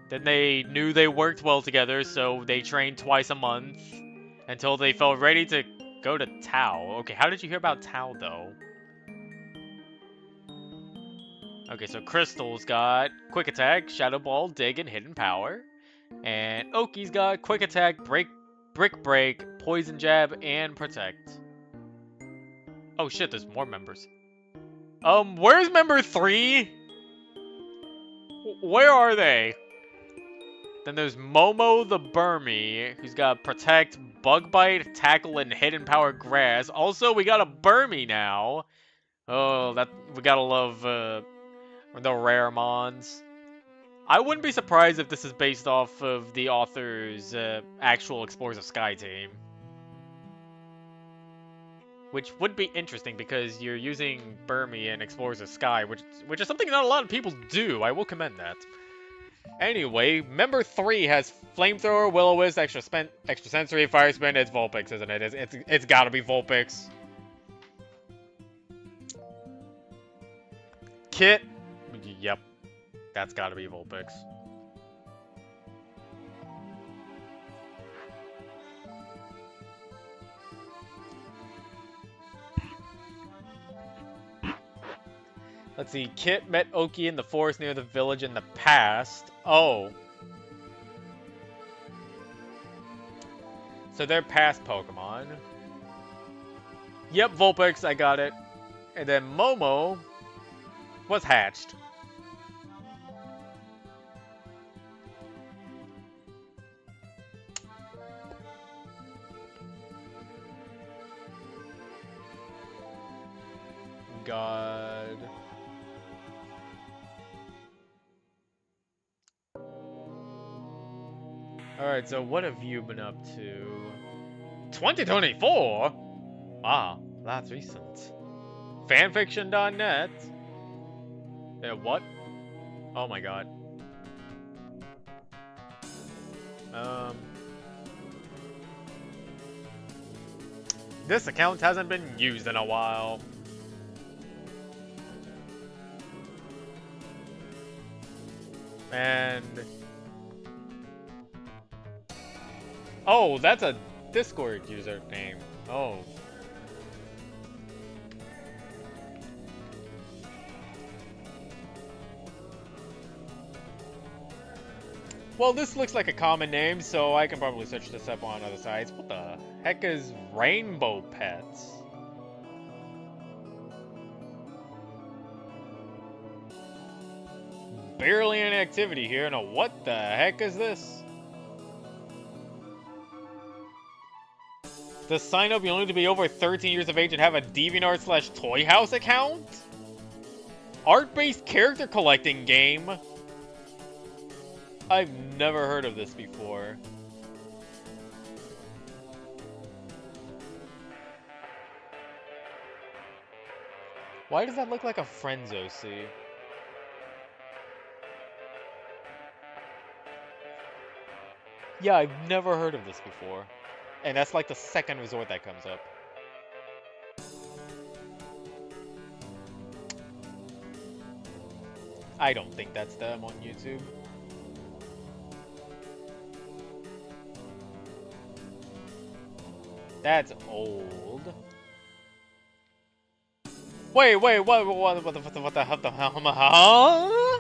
Then they knew they worked well together, so they trained twice a month until they felt ready to go to Tao. Okay, how did you hear about Tao though? Okay, so Crystal's got Quick Attack, Shadow Ball, Dig, and Hidden Power. And Oki's got Quick Attack, Brick Break, Poison Jab, and Protect. Oh shit, there's more members. Where's member 3? Where are they? Then there's Momo the Burmy, who's got Protect, Bug Bite, Tackle, and Hidden Power Grass. Also, we got a Burmy now. Oh, we gotta love the rare mons. I wouldn't be surprised if this is based off of the author's actual Explorers of Sky team. Which would be interesting because you're using Burmy and Explorers of Sky, which is something not a lot of people do. I will commend that. Anyway, member 3 has Flamethrower, Will-O-Wisp, Extra Sensory, Fire Spin. It's Vulpix, isn't it? It's gotta be Vulpix. Kit. Yep. That's gotta be Vulpix. Let's see, Kit met Oki in the forest near the village in the past. Oh. So they're past Pokemon. Yep, Vulpix, I got it. And then Momo was hatched. God. Alright, so what have you been up to? 2024? Wow, that's recent. Fanfiction.net? What? Oh my god. This account hasn't been used in a while. And... oh, that's a Discord username. Oh. Well, this looks like a common name, so I can probably search this up on other sites. What the heck is Rainbow Pets? Barely any activity here. Now, what the heck is this? To sign up, you'll need to be over 13 years of age and have a DeviantArt/Toy House account? Art-based character collecting game? I've never heard of this before. Why does that look like a Friends OC? Yeah, I've never heard of this before. And that's like the second resort that comes up. I don't think that's them on YouTube. That's old. Wait, what the hell?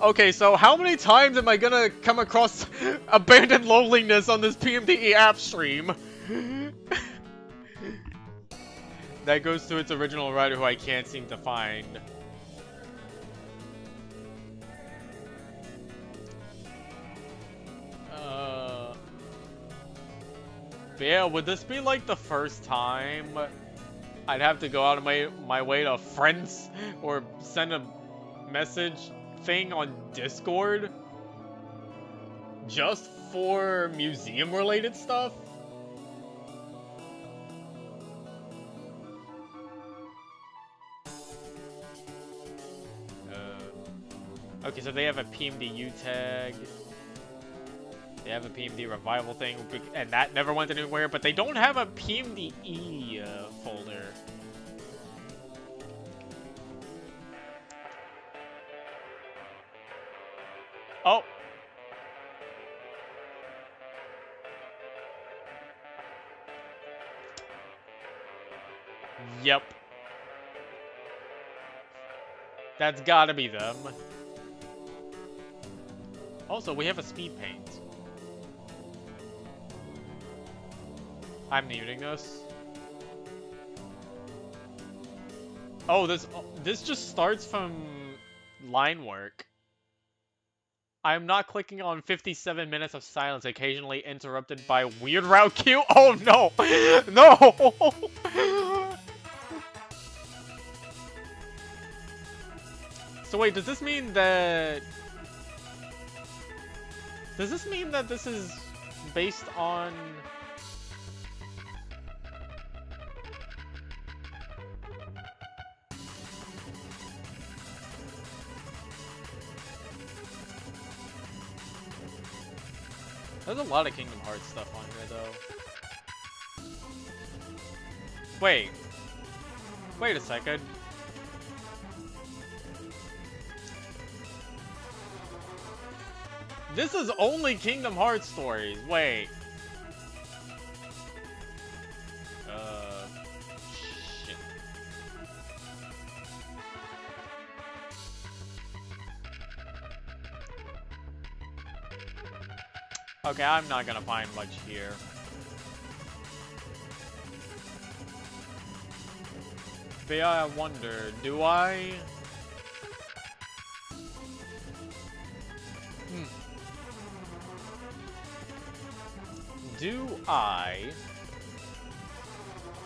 Okay, so how many times am I gonna come across abandoned loneliness on this PMD app stream? That goes to its original writer who I can't seem to find. But yeah, would this be like the first time I'd have to go out of my way to friends or send a message thing on Discord just for museum related stuff? Okay, so they have a PMDU tag. They have a PMD revival thing, and that never went anywhere, but they don't have a PMDE folder. Oh! Yep. That's gotta be them. Also, we have a speed paint. I'm muting this. Oh, this just starts from line work. I'm not clicking on 57 minutes of silence, occasionally interrupted by weird route queue. Oh no! No! So wait, does this mean that... does this mean that this is based on... There's a lot of Kingdom Hearts stuff on here, though. Wait. Wait a second. This is only Kingdom Hearts stories. Wait. Shit. Okay, I'm not gonna find much here. But yeah, I wonder, do I... Do I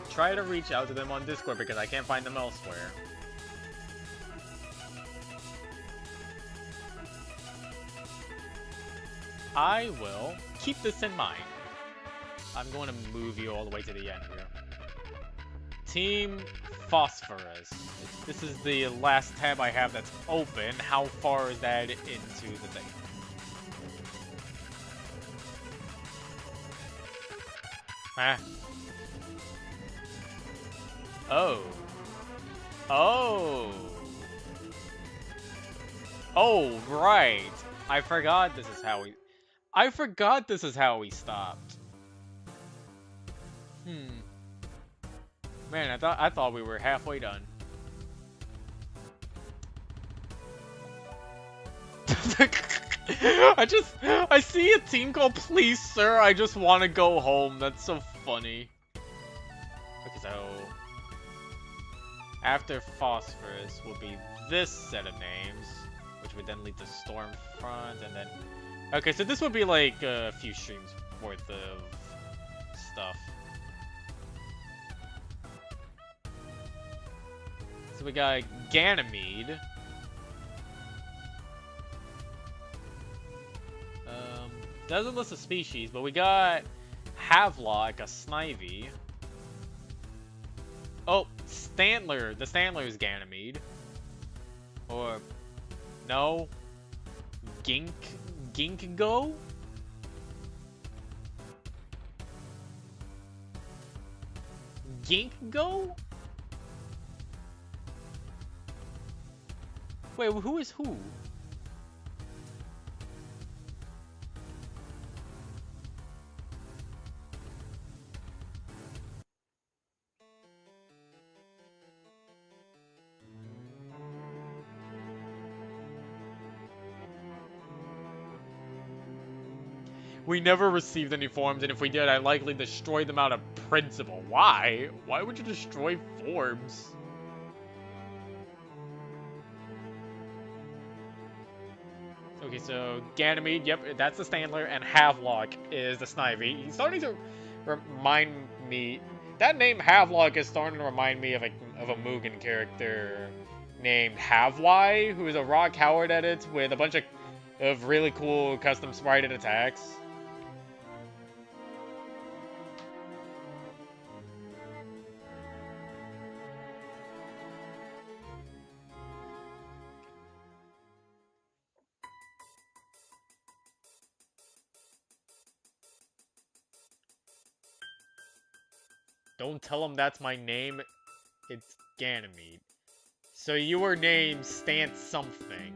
try to reach out to them on Discord because I can't find them elsewhere? I will keep this in mind. I'm going to move you all the way to the end here. Team Phosphorus. This is the last tab I have that's open. How far is that into the thing? Ah. Oh. Oh. Oh, right. I forgot this is how we stopped. Man, I thought we were halfway done. I see a team called Please Sir, I just want to go home. That's so funny. Okay, so after Phosphorus will be this set of names, which would then lead to Stormfront, and then... Okay, so this would be like a few streams worth of stuff. So we got Ganymede. Doesn't list a species, but we got Havelock, a Snivy. Oh, Stantler. The Stantler is Ganymede. Or, no. Ginkgo? Ginkgo? Wait, who is who? We never received any forms, and if we did, I'd likely destroy them out of principle. Why? Why would you destroy forms? Okay, so Ganymede, yep, that's the Stantler, and Havelock is the Snivy. He's starting to remind me... That name Havelock is starting to remind me of a Mugen character named Havwai, who is a rock Howard edit with a bunch of really cool custom sprited attacks. Don't tell him that's my name. It's Ganymede. So you were named Stant something.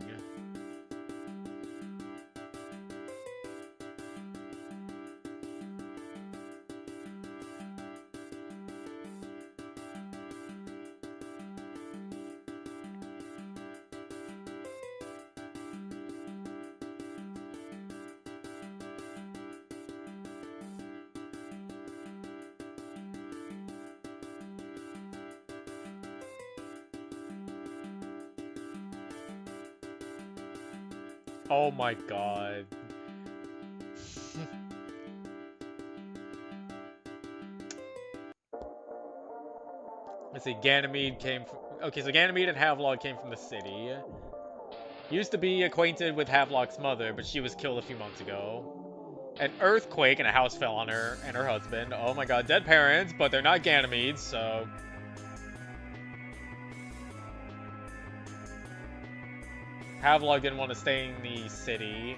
Oh my god. Let's see, Ganymede came from... Okay, so Ganymede and Havelock came from the city. Used to be acquainted with Havelock's mother, but she was killed a few months ago. An earthquake and a house fell on her and her husband. Oh my god, dead parents, but they're not Ganymedes, so... Havelock didn't want to stay in the city.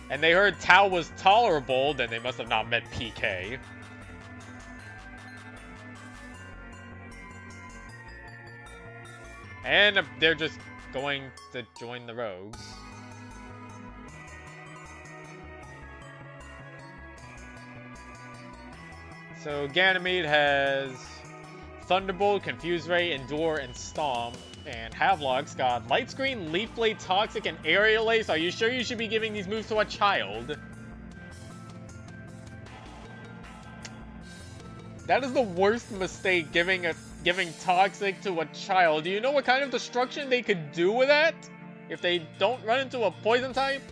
And they heard Tao was tolerable, then they must have not met PK. And they're just going to join the rogues. So Ganymede has Thunderbolt, Confuse Ray, Endure, and Stomp. And Havelock's got Light Screen, Leaf Blade, Toxic, and Aerial Ace. Are you sure you should be giving these moves to a child? That is the worst mistake, giving Toxic to a child. Do you know what kind of destruction they could do with that? If they don't run into a poison type?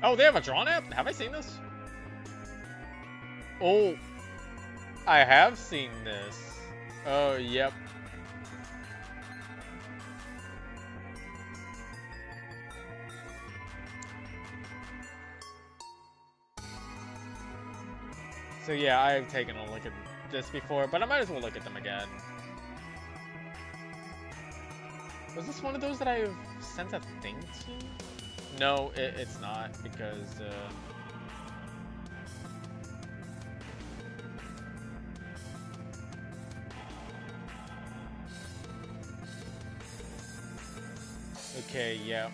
Oh, they have a drawn app? Have I seen this? Oh, I have seen this. Oh, yep. So yeah, I've taken a look at this before, but I might as well look at them again. Was this one of those that I've sent a thing to? No, it's not, because, okay, yeah.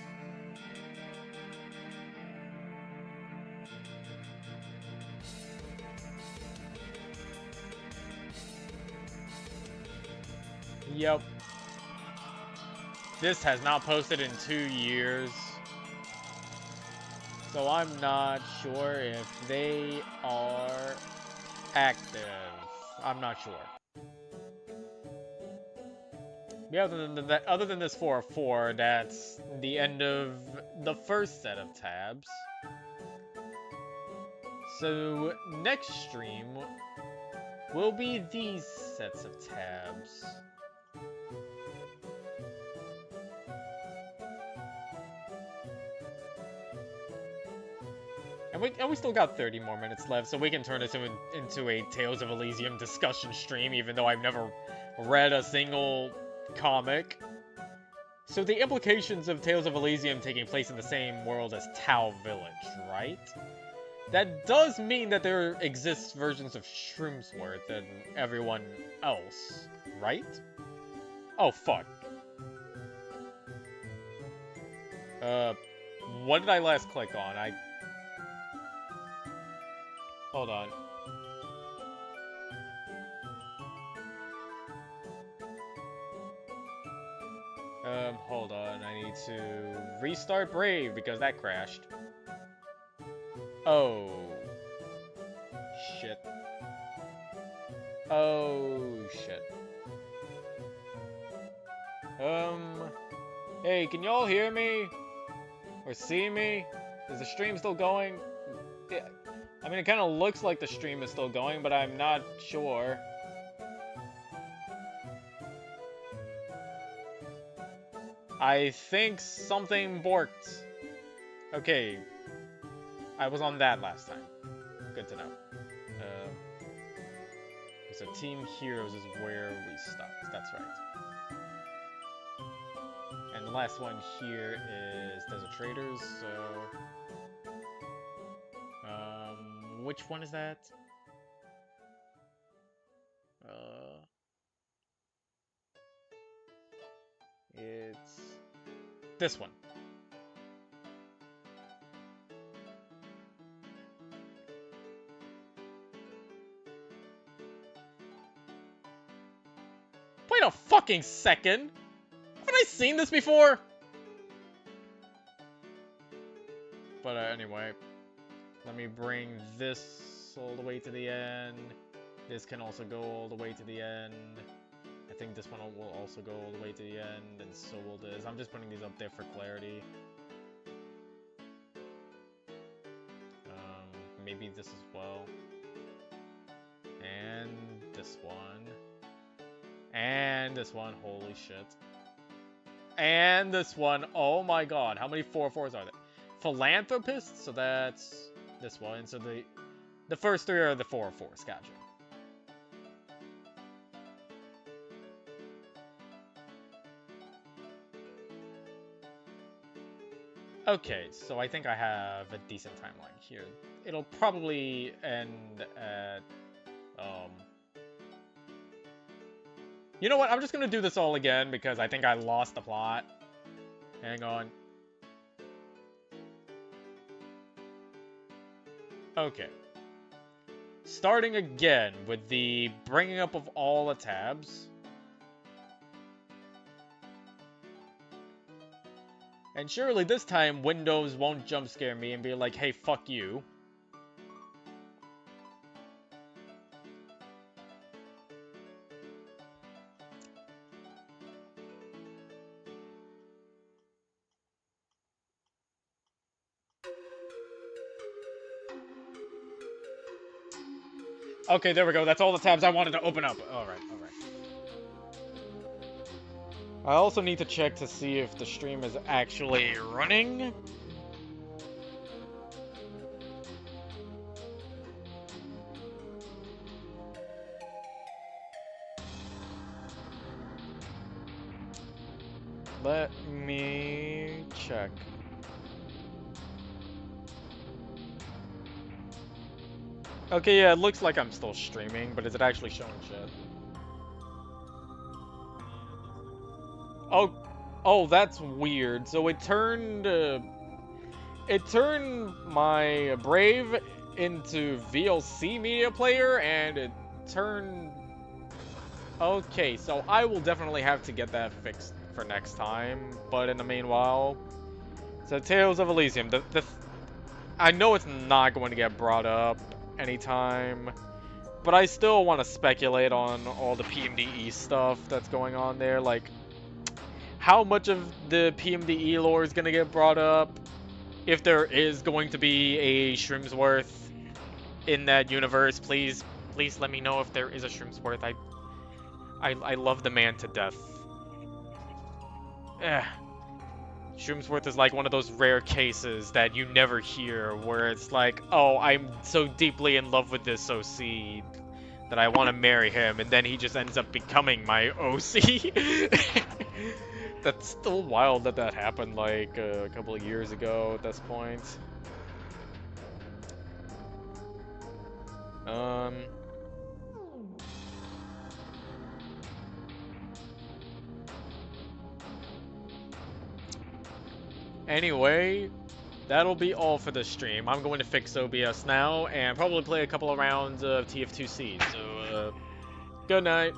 Yep. This has not posted in 2 years. So I'm not sure if they are active. I'm not sure. Yeah, other than this 404, that's the end of the first set of tabs. So next stream will be these sets of tabs. And we still got 30 more minutes left, so we can turn this into a Tales of Elysium discussion stream, even though I've never read a single comic. So the implications of Tales of Elysium taking place in the same world as Tau Village, right? That does mean that there exists versions of Shroomsworth and everyone else, right? Oh, fuck. What did I last click on? Hold on. Hold on. I need to restart Brave because that crashed. Oh. Shit. Oh, shit. Hey, can y'all hear me? Or see me? Is the stream still going? Yeah. I mean, it kind of looks like the stream is still going, but I'm not sure. I think something borked. Okay. I was on that last time. Good to know. So Team Heroes is where we stopped. That's right. And the last one here is Desert Traders, so... which one is that? It's... this one. Wait a fucking second! Haven't I seen this before? But anyway, let me bring this all the way to the end. This can also go all the way to the end. I think this one will also go all the way to the end, and so will this. I'm just putting these up there for clarity. Maybe this as well. And this one. And this one, holy shit. And this one, oh my god, how many 4-4s are there? Philanthropists, so that's this one. So the first three are the 4-4s, gotcha. Okay, so I think I have a decent timeline here. It'll probably end at, you know what, I'm just gonna do this all again because I think I lost the plot. Hang on. Okay. Starting again with the bringing up of all the tabs. And surely this time Windows won't jump scare me and be like, hey, fuck you. Okay, there we go. That's all the tabs I wanted to open up. Alright, alright. I also need to check to see if the stream is actually running. Let me check. Okay, yeah, it looks like I'm still streaming, but is it actually showing shit? Oh, that's weird. So it turned my Brave into VLC media player, and it turned. Okay, so I will definitely have to get that fixed for next time. But in the meanwhile, so Tales of Elysium. I know it's not going to get brought up anytime, but I still want to speculate on all the PMDE stuff that's going on there. Like, how much of the PMDE lore is going to get brought up? If there is going to be a Shroomsworth in that universe, please let me know if there is a Shroomsworth. I love the man to death. Shroomsworth is like one of those rare cases that you never hear, where it's like, oh, I'm so deeply in love with this OC that I want to marry him, and then he just ends up becoming my OC. That's still wild that happened like a couple of years ago at this point. Anyway, that'll be all for the stream. I'm going to fix OBS now and probably play a couple of rounds of TF2C. So, good night.